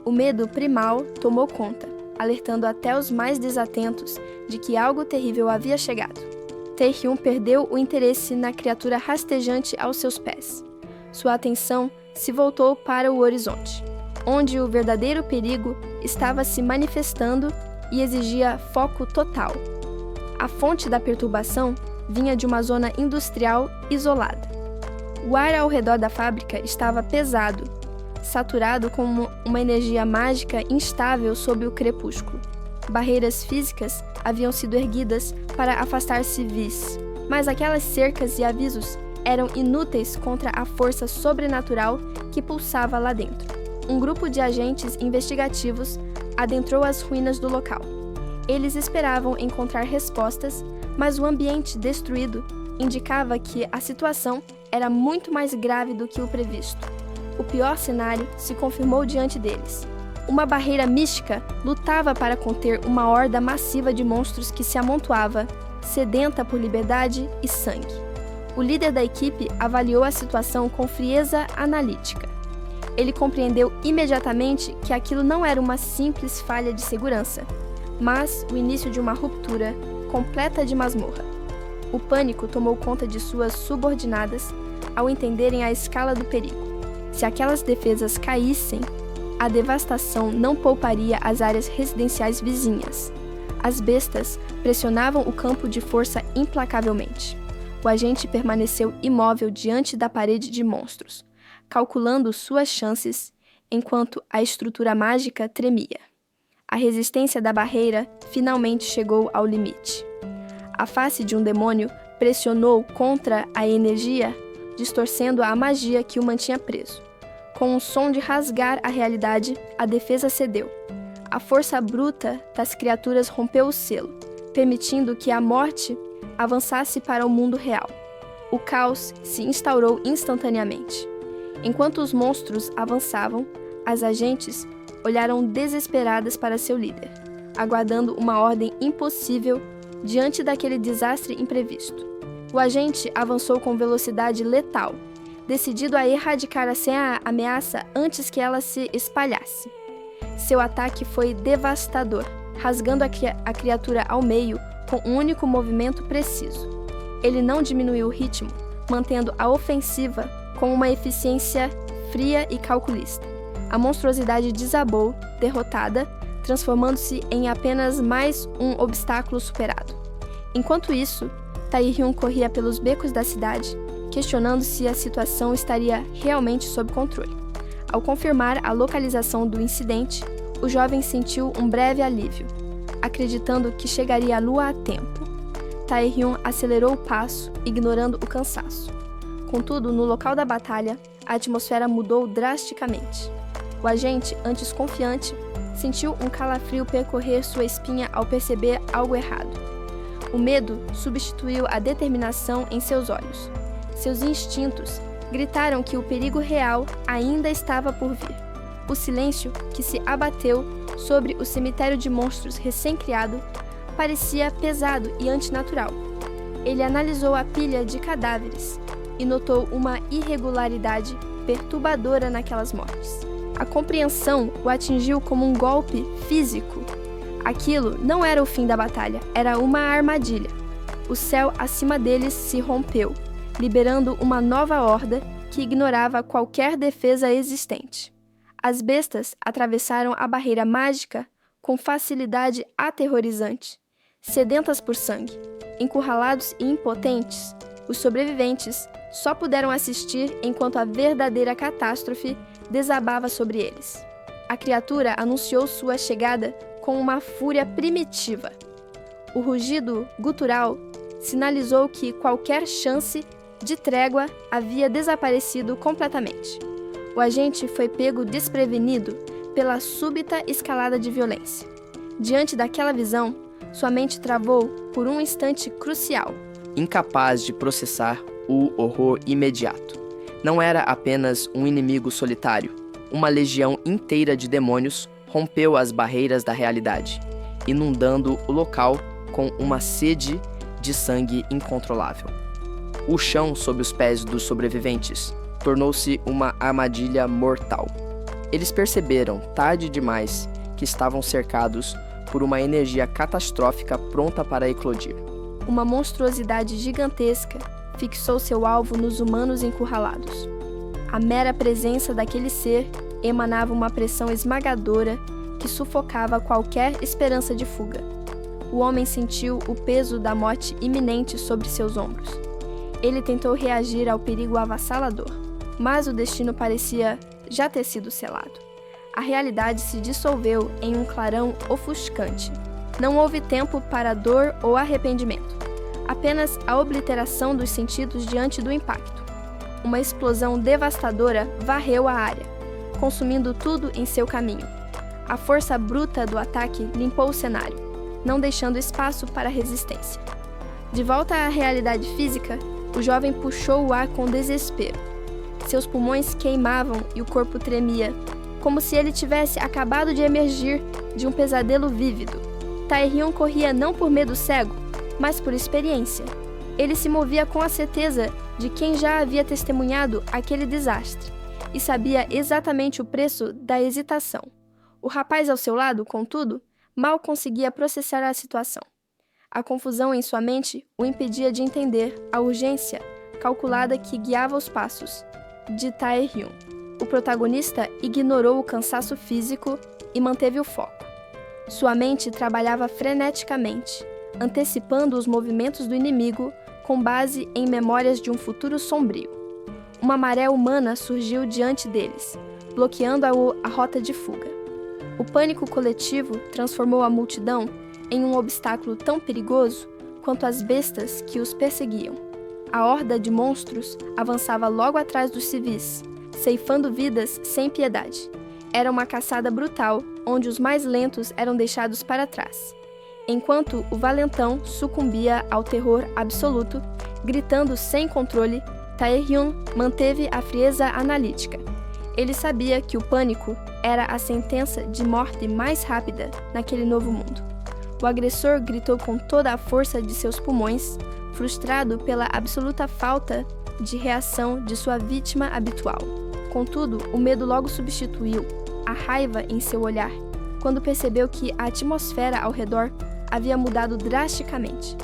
S1: O medo primal tomou conta, alertando até os mais desatentos de que algo terrível havia chegado. Tae-hyun perdeu o interesse na criatura rastejante aos seus pés. Sua atenção se voltou para o horizonte. onde o verdadeiro perigo estava se manifestando e exigia foco total. A fonte da perturbação vinha de uma zona industrial isolada. O ar ao redor da fábrica estava pesado, saturado com uma energia mágica instável sob o crepúsculo. Barreiras físicas haviam sido erguidas para afastar civis, mas aquelas cercas e avisos eram inúteis contra a força sobrenatural que pulsava lá dentro. Um grupo de agentes investigativos adentrou as ruínas do local. Eles esperavam encontrar respostas, mas o ambiente destruído indicava que a situação era muito mais grave do que o previsto. O pior cenário se confirmou diante deles. Uma barreira mística lutava para conter uma horda massiva de monstros que se amontoava, sedenta por liberdade e sangue. O líder da equipe avaliou a situação com frieza analítica. Ele compreendeu imediatamente que aquilo não era uma simples falha de segurança, mas o início de uma ruptura completa de masmorra. O pânico tomou conta de suas subordinadas ao entenderem a escala do perigo. Se aquelas defesas caíssem, a devastação não pouparia as áreas residenciais vizinhas. As bestas pressionavam o campo de força implacavelmente. O agente permaneceu imóvel diante da parede de monstros, calculando suas chances, enquanto a estrutura mágica tremia. A resistência da barreira finalmente chegou ao limite. A face de um demônio pressionou contra a energia, distorcendo a magia que o mantinha preso. Com um som de rasgar a realidade, a defesa cedeu. A força bruta das criaturas rompeu o selo, permitindo que a morte avançasse para o mundo real. O caos se instaurou instantaneamente. Enquanto os monstros avançavam, as agentes olharam desesperadas para seu líder, aguardando uma ordem impossível diante daquele desastre imprevisto. O agente avançou com velocidade letal, decidido a erradicar a ameaça antes que ela se espalhasse. Seu ataque foi devastador, rasgando a criatura ao meio com um único movimento preciso. Ele não diminuiu o ritmo, mantendo a ofensiva com uma eficiência fria e calculista. A monstruosidade desabou, derrotada, transformando-se em apenas mais um obstáculo superado. Enquanto isso, Tae-hyun corria pelos becos da cidade, questionando se a situação estaria realmente sob controle. Ao confirmar a localização do incidente, o jovem sentiu um breve alívio, acreditando que chegaria à lua a tempo. Tae-hyun acelerou o passo, ignorando o cansaço. Contudo, no local da batalha, a atmosfera mudou drasticamente. O agente, antes confiante, sentiu um calafrio percorrer sua espinha ao perceber algo errado. O medo substituiu a determinação em seus olhos. Seus instintos gritaram que o perigo real ainda estava por vir. O silêncio que se abateu sobre o cemitério de monstros recém-criado parecia pesado e antinatural. Ele analisou a pilha de cadáveres e notou uma irregularidade perturbadora naquelas mortes. A compreensão o atingiu como um golpe físico. Aquilo não era o fim da batalha, era uma armadilha. O céu acima deles se rompeu, liberando uma nova horda que ignorava qualquer defesa existente. As bestas atravessaram a barreira mágica com facilidade aterrorizante. Sedentas por sangue, encurralados e impotentes, os sobreviventes só puderam assistir enquanto a verdadeira catástrofe desabava sobre eles. A criatura anunciou sua chegada com uma fúria primitiva. O rugido gutural sinalizou que qualquer chance de trégua havia desaparecido completamente. O agente foi pego desprevenido pela súbita escalada de violência. Diante daquela visão, sua mente travou por um instante crucial.
S2: Incapaz de processar o horror imediato. Não era apenas um inimigo solitário. Uma legião inteira de demônios rompeu as barreiras da realidade, inundando o local com uma sede de sangue incontrolável. O chão sob os pés dos sobreviventes tornou-se uma armadilha mortal. Eles perceberam, tarde demais, que estavam cercados por uma energia catastrófica pronta para eclodir.
S1: Uma monstruosidade gigantesca fixou seu alvo nos humanos encurralados. A mera presença daquele ser emanava uma pressão esmagadora que sufocava qualquer esperança de fuga. O homem sentiu o peso da morte iminente sobre seus ombros. Ele tentou reagir ao perigo avassalador, mas o destino parecia já ter sido selado. A realidade se dissolveu em um clarão ofuscante. Não houve tempo para dor ou arrependimento. Apenas a obliteração dos sentidos diante do impacto. Uma explosão devastadora varreu a área, consumindo tudo em seu caminho. A força bruta do ataque limpou o cenário, não deixando espaço para resistência. De volta à realidade física, o jovem puxou o ar com desespero. Seus pulmões queimavam e o corpo tremia, como se ele tivesse acabado de emergir de um pesadelo vívido. Tae-hyun corria não por medo cego, mas por experiência. Ele se movia com a certeza de quem já havia testemunhado aquele desastre e sabia exatamente o preço da hesitação. O rapaz ao seu lado, contudo, mal conseguia processar a situação. A confusão em sua mente o impedia de entender a urgência calculada que guiava os passos de Tae-hyun. O protagonista ignorou o cansaço físico e manteve o foco. Sua mente trabalhava freneticamente, antecipando os movimentos do inimigo com base em memórias de um futuro sombrio. Uma maré humana surgiu diante deles, bloqueando a rota de fuga. O pânico coletivo transformou a multidão em um obstáculo tão perigoso quanto as bestas que os perseguiam. A horda de monstros avançava logo atrás dos civis, ceifando vidas sem piedade. Era uma caçada brutal, onde os mais lentos eram deixados para trás. Enquanto o valentão sucumbia ao terror absoluto, gritando sem controle, Tae-hyun manteve a frieza analítica. Ele sabia que o pânico era a sentença de morte mais rápida naquele novo mundo. O agressor gritou com toda a força de seus pulmões, frustrado pela absoluta falta de reação de sua vítima habitual. Contudo, o medo logo substituiu a raiva em seu olhar, quando percebeu que a atmosfera ao redor havia mudado drasticamente.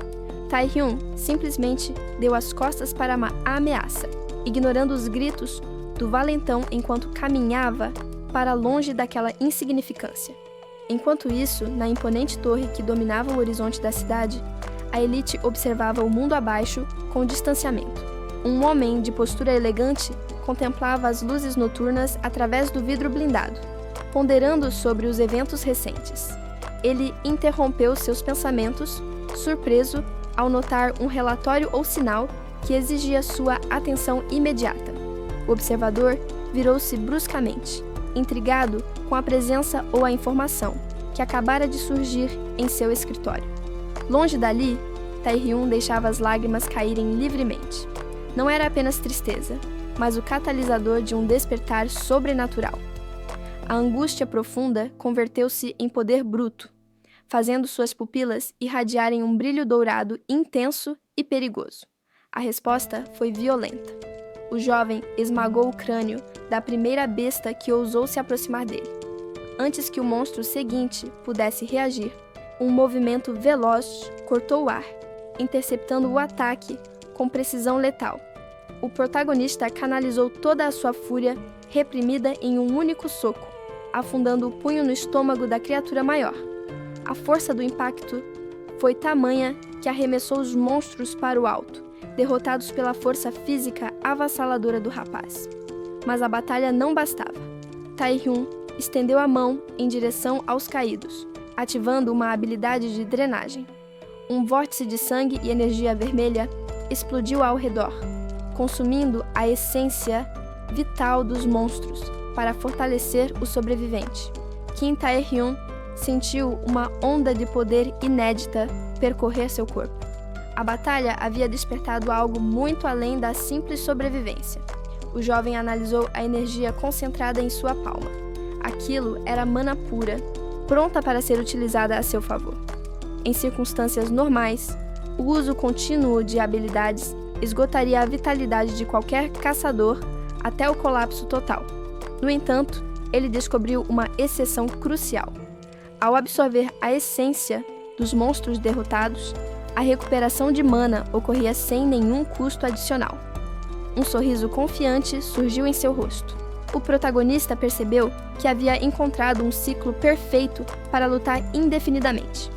S1: Tae-hyun simplesmente deu as costas para a ameaça, ignorando os gritos do valentão enquanto caminhava para longe daquela insignificância. Enquanto isso, na imponente torre que dominava o horizonte da cidade, a elite observava o mundo abaixo com distanciamento. Um homem de postura elegante contemplava as luzes noturnas através do vidro blindado, ponderando sobre os eventos recentes. Ele interrompeu seus pensamentos, surpreso ao notar um relatório ou sinal que exigia sua atenção imediata. O observador virou-se bruscamente, intrigado com a presença ou a informação que acabara de surgir em seu escritório. Longe dali, Tae-hyun deixava as lágrimas caírem livremente. Não era apenas tristeza, mas o catalisador de um despertar sobrenatural. A angústia profunda converteu-se em poder bruto, fazendo suas pupilas irradiarem um brilho dourado intenso e perigoso. A resposta foi violenta. O jovem esmagou o crânio da primeira besta que ousou se aproximar dele. Antes que o monstro seguinte pudesse reagir, um movimento veloz cortou o ar, interceptando o ataque com precisão letal. O protagonista canalizou toda a sua fúria reprimida em um único soco, afundando o punho no estômago da criatura maior. A força do impacto foi tamanha que arremessou os monstros para o alto, derrotados pela força física avassaladora do rapaz. Mas a batalha não bastava. Tae-hyun estendeu a mão em direção aos caídos, ativando uma habilidade de drenagem. Um vórtice de sangue e energia vermelha explodiu ao redor, consumindo a essência vital dos monstros para fortalecer o sobrevivente. Kim Tae-hyun sentiu uma onda de poder inédita percorrer seu corpo. A batalha havia despertado algo muito além da simples sobrevivência. O jovem analisou a energia concentrada em sua palma. Aquilo era mana pura, pronta para ser utilizada a seu favor. Em circunstâncias normais, o uso contínuo de habilidades esgotaria a vitalidade de qualquer caçador até o colapso total. No entanto, ele descobriu uma exceção crucial. Ao absorver a essência dos monstros derrotados, a recuperação de mana ocorria sem nenhum custo adicional. Um sorriso confiante surgiu em seu rosto. O protagonista percebeu que havia encontrado um ciclo perfeito para lutar indefinidamente.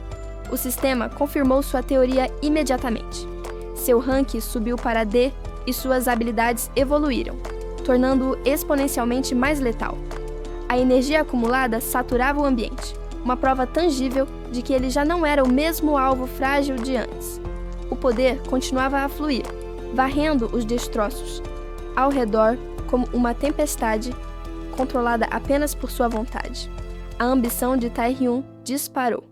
S1: O sistema confirmou sua teoria imediatamente. Seu rank subiu para D e suas habilidades evoluíram, tornando-o exponencialmente mais letal. A energia acumulada saturava o ambiente, uma prova tangível de que ele já não era o mesmo alvo frágil de antes. O poder continuava a fluir, varrendo os destroços ao redor como uma tempestade controlada apenas por sua vontade. A ambição de Tae-hyun disparou.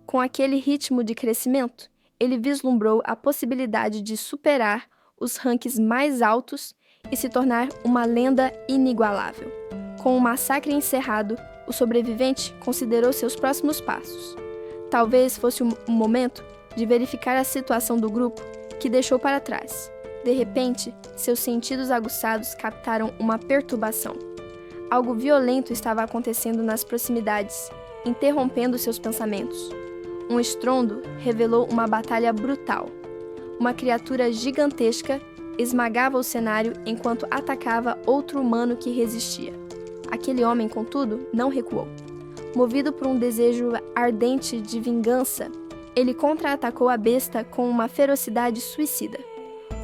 S1: Com aquele ritmo de crescimento, ele vislumbrou a possibilidade de superar os ranks mais altos e se tornar uma lenda inigualável. Com o massacre encerrado, o sobrevivente considerou seus próximos passos. Talvez fosse um momento de verificar a situação do grupo que deixou para trás. De repente, seus sentidos aguçados captaram uma perturbação. Algo violento estava acontecendo nas proximidades, interrompendo seus pensamentos. Um estrondo revelou uma batalha brutal. Uma criatura gigantesca esmagava o cenário enquanto atacava outro humano que resistia. Aquele homem, contudo, não recuou. Movido por um desejo ardente de vingança, ele contra-atacou a besta com uma ferocidade suicida.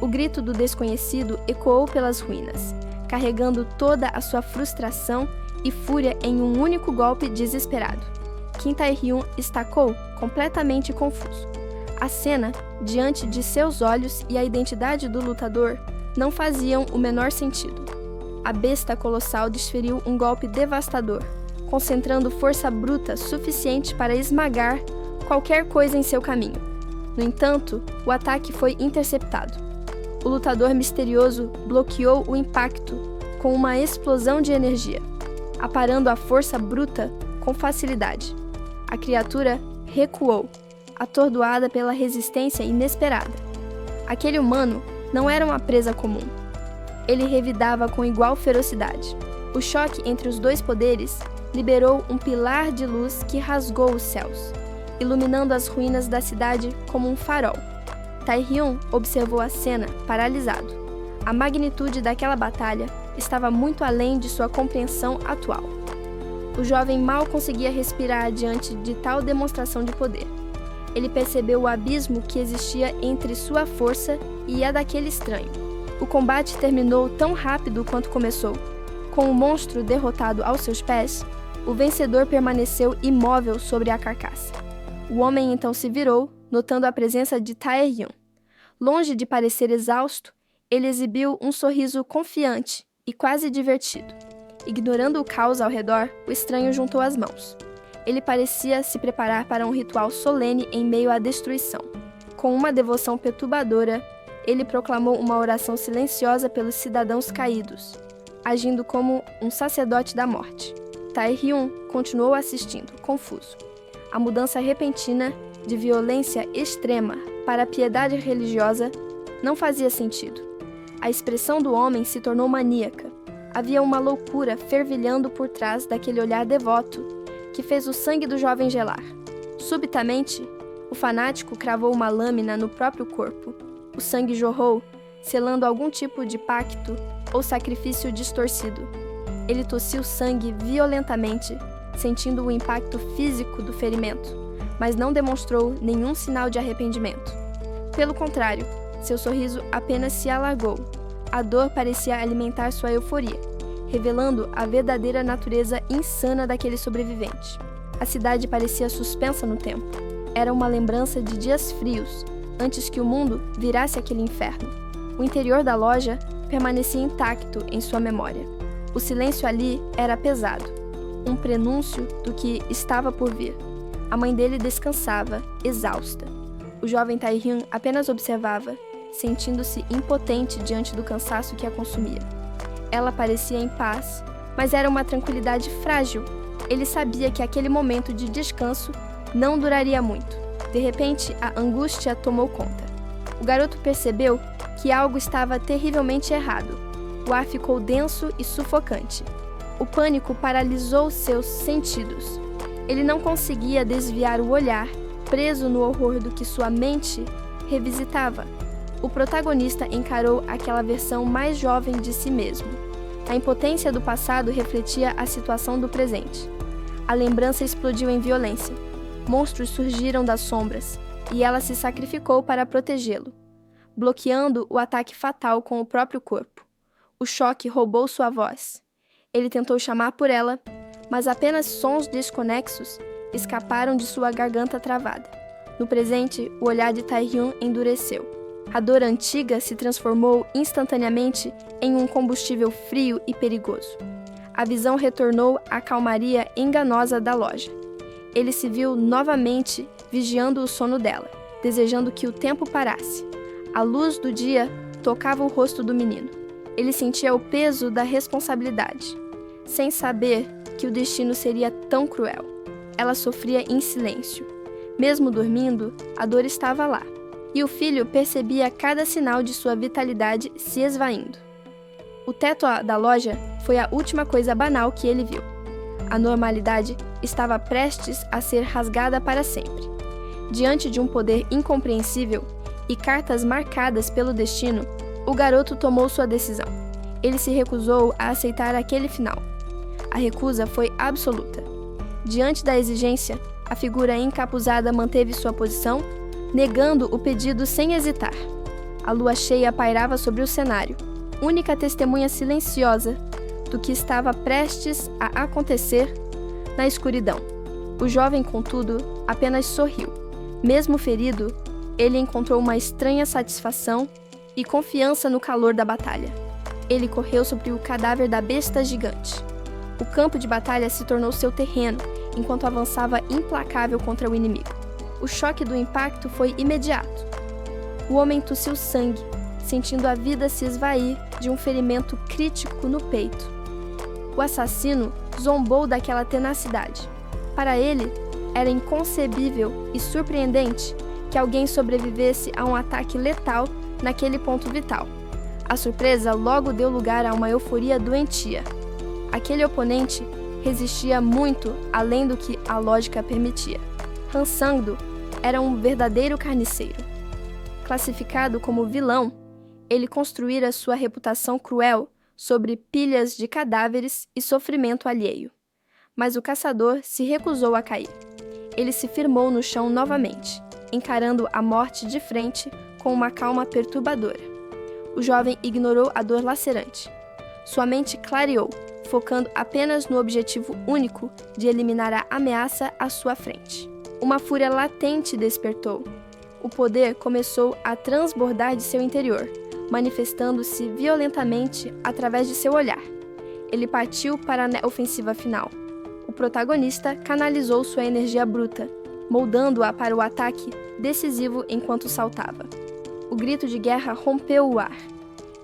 S1: O grito do desconhecido ecoou pelas ruínas, carregando toda a sua frustração e fúria em um único golpe desesperado. Kim Tae-hyun estacou, completamente confuso. A cena, diante de seus olhos e a identidade do lutador, não faziam o menor sentido. A besta colossal desferiu um golpe devastador, concentrando força bruta suficiente para esmagar qualquer coisa em seu caminho. No entanto, o ataque foi interceptado. O lutador misterioso bloqueou o impacto com uma explosão de energia, aparando a força bruta com facilidade. A criatura recuou, atordoada pela resistência inesperada. Aquele humano não era uma presa comum. Ele revidava com igual ferocidade. O choque entre os dois poderes liberou um pilar de luz que rasgou os céus, iluminando as ruínas da cidade como um farol. Tae-hyun observou a cena, paralisado. A magnitude daquela batalha estava muito além de sua compreensão atual. O jovem mal conseguia respirar diante de tal demonstração de poder. Ele percebeu o abismo que existia entre sua força e a daquele estranho. O combate terminou tão rápido quanto começou. Com o monstro derrotado aos seus pés, o vencedor permaneceu imóvel sobre a carcaça. O homem então se virou, notando a presença de Tae-hyun. Longe de parecer exausto, ele exibiu um sorriso confiante e quase divertido. Ignorando o caos ao redor, o estranho juntou as mãos. Ele parecia se preparar para um ritual solene em meio à destruição. Com uma devoção perturbadora, ele proclamou uma oração silenciosa pelos cidadãos caídos, agindo como um sacerdote da morte. Tae-hyun continuou assistindo, confuso. A mudança repentina de violência extrema para a piedade religiosa não fazia sentido. A expressão do homem se tornou maníaca. Havia uma loucura fervilhando por trás daquele olhar devoto que fez o sangue do jovem gelar. Subitamente, o fanático cravou uma lâmina no próprio corpo. O sangue jorrou, selando algum tipo de pacto ou sacrifício distorcido. Ele tossiu sangue violentamente, sentindo o impacto físico do ferimento, mas não demonstrou nenhum sinal de arrependimento. Pelo contrário, seu sorriso apenas se alargou. A dor parecia alimentar sua euforia, revelando a verdadeira natureza insana daquele sobrevivente. A cidade parecia suspensa no tempo. Era uma lembrança de dias frios, antes que o mundo virasse aquele inferno. O interior da loja permanecia intacto em sua memória. O silêncio ali era pesado, um prenúncio do que estava por vir. A mãe dele descansava, exausta. O jovem Tae-hyun apenas observava, sentindo-se impotente diante do cansaço que a consumia. Ela parecia em paz, mas era uma tranquilidade frágil. Ele sabia que aquele momento de descanso não duraria muito. De repente, a angústia tomou conta. O garoto percebeu que algo estava terrivelmente errado. O ar ficou denso e sufocante. O pânico paralisou seus sentidos. Ele não conseguia desviar o olhar, preso no horror do que sua mente revisitava. O protagonista encarou aquela versão mais jovem de si mesmo. A impotência do passado refletia a situação do presente. A lembrança explodiu em violência. Monstros surgiram das sombras, e ela se sacrificou para protegê-lo, bloqueando o ataque fatal com o próprio corpo. O choque roubou sua voz. Ele tentou chamar por ela, mas apenas sons desconexos escaparam de sua garganta travada. No presente, o olhar de Tae-hyun endureceu. A dor antiga se transformou instantaneamente em um combustível frio e perigoso. A visão retornou à calmaria enganosa da loja. Ele se viu novamente vigiando o sono dela, desejando que o tempo parasse. A luz do dia tocava o rosto do menino. Ele sentia o peso da responsabilidade, sem saber que o destino seria tão cruel. Ela sofria em silêncio. Mesmo dormindo, a dor estava lá, e o filho percebia cada sinal de sua vitalidade se esvaindo. O teto da loja foi a última coisa banal que ele viu. A normalidade estava prestes a ser rasgada para sempre. Diante de um poder incompreensível e cartas marcadas pelo destino, o garoto tomou sua decisão. Ele se recusou a aceitar aquele final. A recusa foi absoluta. Diante da exigência, a figura encapuzada manteve sua posição, negando o pedido sem hesitar. A lua cheia pairava sobre o cenário, única testemunha silenciosa do que estava prestes a acontecer na escuridão. O jovem, contudo, apenas sorriu. Mesmo ferido, ele encontrou uma estranha satisfação e confiança no calor da batalha. Ele correu sobre o cadáver da besta gigante. O campo de batalha se tornou seu terreno, enquanto avançava implacável contra o inimigo. O choque do impacto foi imediato. O homem tossiu sangue, sentindo a vida se esvair de um ferimento crítico no peito. O assassino zombou daquela tenacidade. Para ele, era inconcebível e surpreendente que alguém sobrevivesse a um ataque letal naquele ponto vital. A surpresa logo deu lugar a uma euforia doentia. Aquele oponente resistia muito além do que a lógica permitia. Han Sang-do era um verdadeiro carniceiro. Classificado como vilão, ele construíra sua reputação cruel sobre pilhas de cadáveres e sofrimento alheio. Mas o caçador se recusou a cair. Ele se firmou no chão novamente, encarando a morte de frente com uma calma perturbadora. O jovem ignorou a dor lacerante. Sua mente clareou, focando apenas no objetivo único de eliminar a ameaça à sua frente. Uma fúria latente despertou. O poder começou a transbordar de seu interior, manifestando-se violentamente através de seu olhar. Ele partiu para a ofensiva final. O protagonista canalizou sua energia bruta, moldando-a para o ataque decisivo enquanto saltava. O grito de guerra rompeu o ar.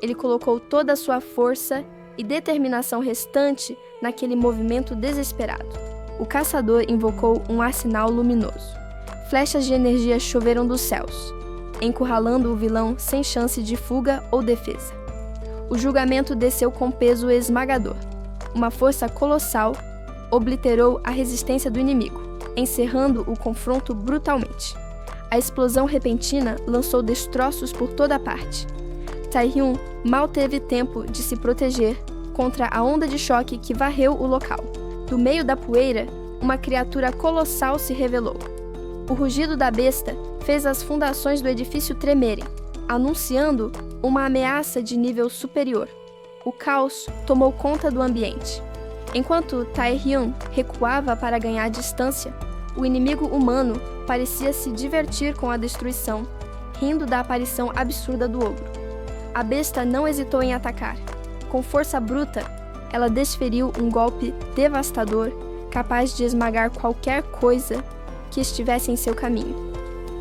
S1: Ele colocou toda a sua força e determinação restante naquele movimento desesperado. O caçador invocou um arsenal luminoso. Flechas de energia choveram dos céus, encurralando o vilão sem chance de fuga ou defesa. O julgamento desceu com peso esmagador. Uma força colossal obliterou a resistência do inimigo, encerrando o confronto brutalmente. A explosão repentina lançou destroços por toda parte. Tae-hyun mal teve tempo de se proteger contra a onda de choque que varreu o local. Do meio da poeira, uma criatura colossal se revelou. O rugido da besta fez as fundações do edifício tremerem, anunciando uma ameaça de nível superior. O caos tomou conta do ambiente. Enquanto Tae-hyun recuava para ganhar distância, o inimigo humano parecia se divertir com a destruição, rindo da aparição absurda do ogro. A besta não hesitou em atacar. Com força bruta, ela desferiu um golpe devastador, capaz de esmagar qualquer coisa que estivesse em seu caminho.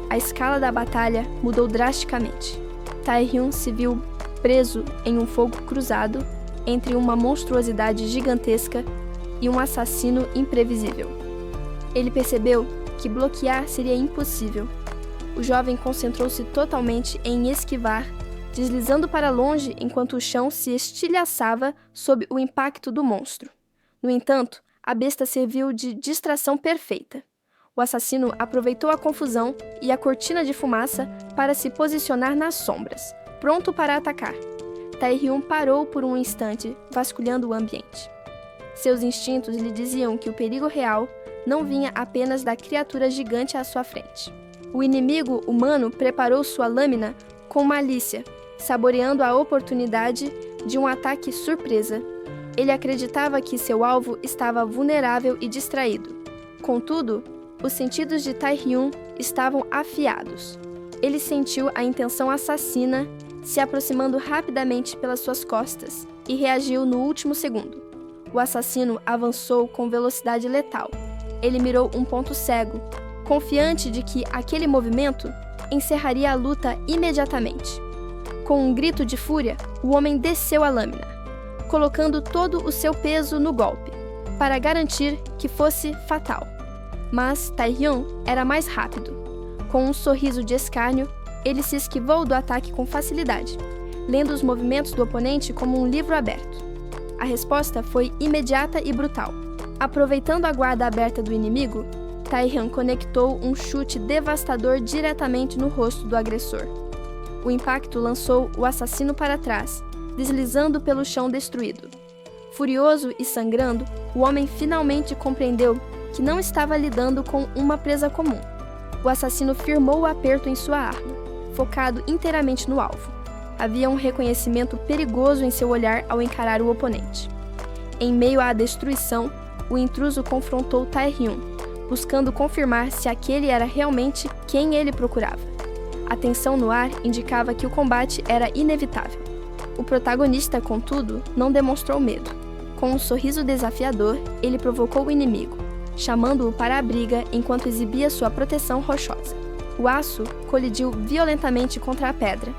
S1: A escala da batalha mudou drasticamente. Tae-hyun se viu preso em um fogo cruzado entre uma monstruosidade gigantesca e um assassino imprevisível. Ele percebeu que bloquear seria impossível. O jovem concentrou-se totalmente em esquivar, deslizando para longe enquanto o chão se estilhaçava sob o impacto do monstro. No entanto, a besta serviu de distração perfeita. O assassino aproveitou a confusão e a cortina de fumaça para se posicionar nas sombras, pronto para atacar. Tae-hyun parou por um instante, vasculhando o ambiente. Seus instintos lhe diziam que o perigo real não vinha apenas da criatura gigante à sua frente. O inimigo humano preparou sua lâmina com malícia, saboreando a oportunidade de um ataque surpresa. Ele acreditava que seu alvo estava vulnerável e distraído. Contudo, os sentidos de Tae-hyun estavam afiados. Ele sentiu a intenção assassina se aproximando rapidamente pelas suas costas e reagiu no último segundo. O assassino avançou com velocidade letal. Ele mirou um ponto cego, confiante de que aquele movimento encerraria a luta imediatamente. Com um grito de fúria, o homem desceu a lâmina, colocando todo o seu peso no golpe, para garantir que fosse fatal. Mas Tae-hyun era mais rápido. Com um sorriso de escárnio, ele se esquivou do ataque com facilidade, lendo os movimentos do oponente como um livro aberto. A resposta foi imediata e brutal. Aproveitando a guarda aberta do inimigo, Tae-hyun conectou um chute devastador diretamente no rosto do agressor. O impacto lançou o assassino para trás, deslizando pelo chão destruído. Furioso e sangrando, o homem finalmente compreendeu que não estava lidando com uma presa comum. O assassino firmou o aperto em sua arma, focado inteiramente no alvo. Havia um reconhecimento perigoso em seu olhar ao encarar o oponente. Em meio à destruição, o intruso confrontou Tae-hyun, buscando confirmar se aquele era realmente quem ele procurava. A tensão no ar indicava que o combate era inevitável. O protagonista, contudo, não demonstrou medo. Com um sorriso desafiador, ele provocou o inimigo, chamando-o para a briga enquanto exibia sua proteção rochosa. O aço colidiu violentamente contra a pedra.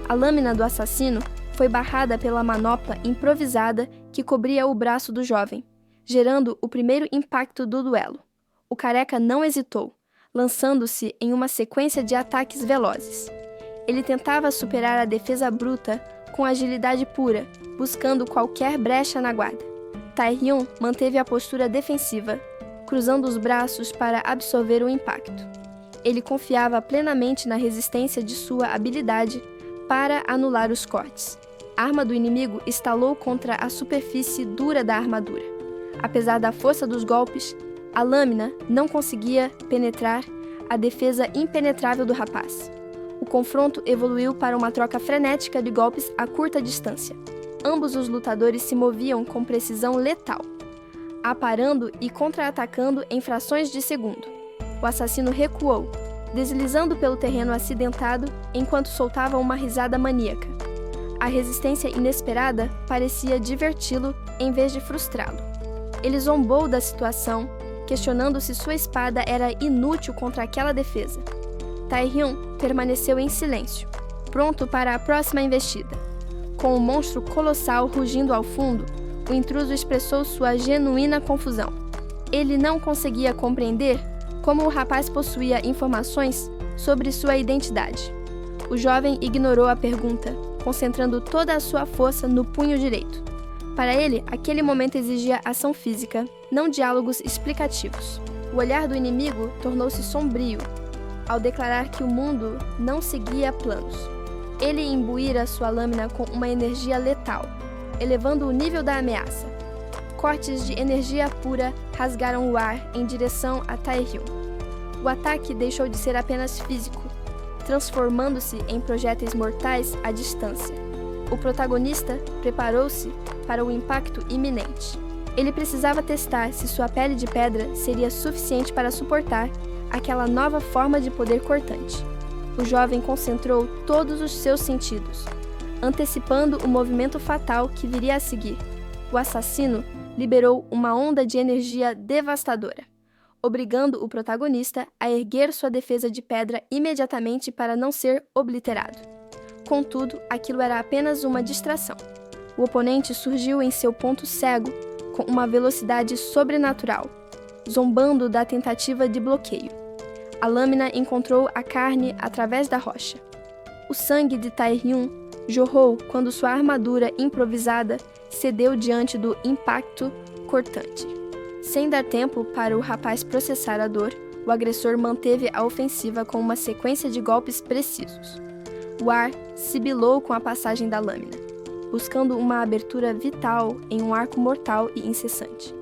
S1: A lâmina do assassino foi barrada pela manopla improvisada que cobria o braço do jovem, gerando o primeiro impacto do duelo. O careca não hesitou, lançando-se em uma sequência de ataques velozes. Ele tentava superar a defesa bruta com agilidade pura, buscando qualquer brecha na guarda. Tae-hyun manteve a postura defensiva, cruzando os braços para absorver o impacto. Ele confiava plenamente na resistência de sua habilidade para anular os cortes. A arma do inimigo estalou contra a superfície dura da armadura. Apesar da força dos golpes, a lâmina não conseguia penetrar a defesa impenetrável do rapaz. O confronto evoluiu para uma troca frenética de golpes a curta distância. Ambos os lutadores se moviam com precisão letal, aparando e contra-atacando em frações de segundo. O assassino recuou, deslizando pelo terreno acidentado enquanto soltava uma risada maníaca. A resistência inesperada parecia diverti-lo em vez de frustrá-lo. Ele zombou da situação, questionando se sua espada era inútil contra aquela defesa. Tae-hyun permaneceu em silêncio, pronto para a próxima investida. Com o monstro colossal rugindo ao fundo, o intruso expressou sua genuína confusão. Ele não conseguia compreender como o rapaz possuía informações sobre sua identidade. O jovem ignorou a pergunta, concentrando toda a sua força no punho direito. Para ele, aquele momento exigia ação física, não diálogos explicativos. O olhar do inimigo tornou-se sombrio, ao declarar que o mundo não seguia planos. Ele imbuíra sua lâmina com uma energia letal, elevando o nível da ameaça. Cortes de energia pura rasgaram o ar em direção a Tae-hyun. O ataque deixou de ser apenas físico, transformando-se em projéteis mortais à distância. O protagonista preparou-se para o impacto iminente. Ele precisava testar se sua pele de pedra seria suficiente para suportar aquela nova forma de poder cortante. O jovem concentrou todos os seus sentidos, antecipando o movimento fatal que viria a seguir. O assassino liberou uma onda de energia devastadora, obrigando o protagonista a erguer sua defesa de pedra imediatamente para não ser obliterado. Contudo, aquilo era apenas uma distração. O oponente surgiu em seu ponto cego com uma velocidade sobrenatural, zombando da tentativa de bloqueio. A lâmina encontrou a carne através da rocha. O sangue de Tae-hyun jorrou quando sua armadura improvisada cedeu diante do impacto cortante. Sem dar tempo para o rapaz processar a dor, o agressor manteve a ofensiva com uma sequência de golpes precisos. O ar sibilou com a passagem da lâmina. buscando uma abertura vital em um arco mortal e incessante.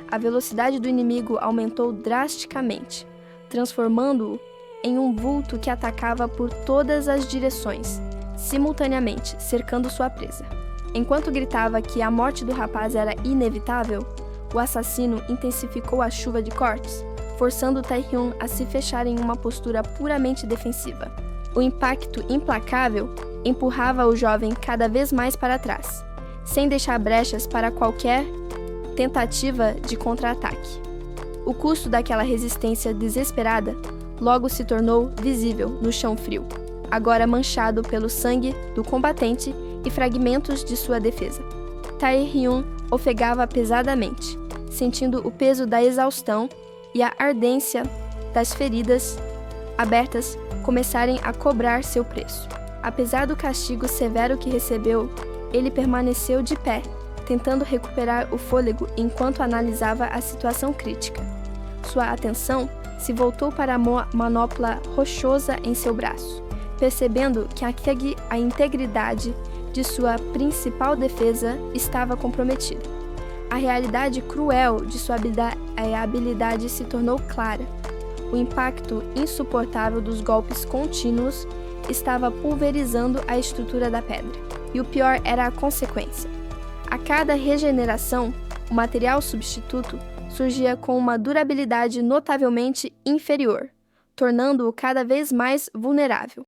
S1: A velocidade do inimigo aumentou drasticamente, transformando-o em um vulto que atacava por todas as direções, simultaneamente cercando sua presa. Enquanto gritava que a morte do rapaz era inevitável, o assassino intensificou a chuva de cortes, forçando Tae-hyun a se fechar em uma postura puramente defensiva. O impacto implacável empurrava o jovem cada vez mais para trás, sem deixar brechas para qualquer tentativa de contra-ataque. O custo daquela resistência desesperada logo se tornou visível no chão frio, agora manchado pelo sangue do combatente e fragmentos de sua defesa. Tae-hyun ofegava pesadamente, sentindo o peso da exaustão e a ardência das feridas abertas começarem a cobrar seu preço. Apesar do castigo severo que recebeu, ele permaneceu de pé, tentando recuperar o fôlego enquanto analisava a situação crítica. Sua atenção se voltou para a manopla rochosa em seu braço, percebendo que a integridade de sua principal defesa estava comprometida. A realidade cruel de sua habilidade se tornou clara. O impacto insuportável dos golpes contínuos estava pulverizando a estrutura da pedra, e o pior era a consequência. A cada regeneração, o material substituto surgia com uma durabilidade notavelmente inferior, tornando-o cada vez mais vulnerável.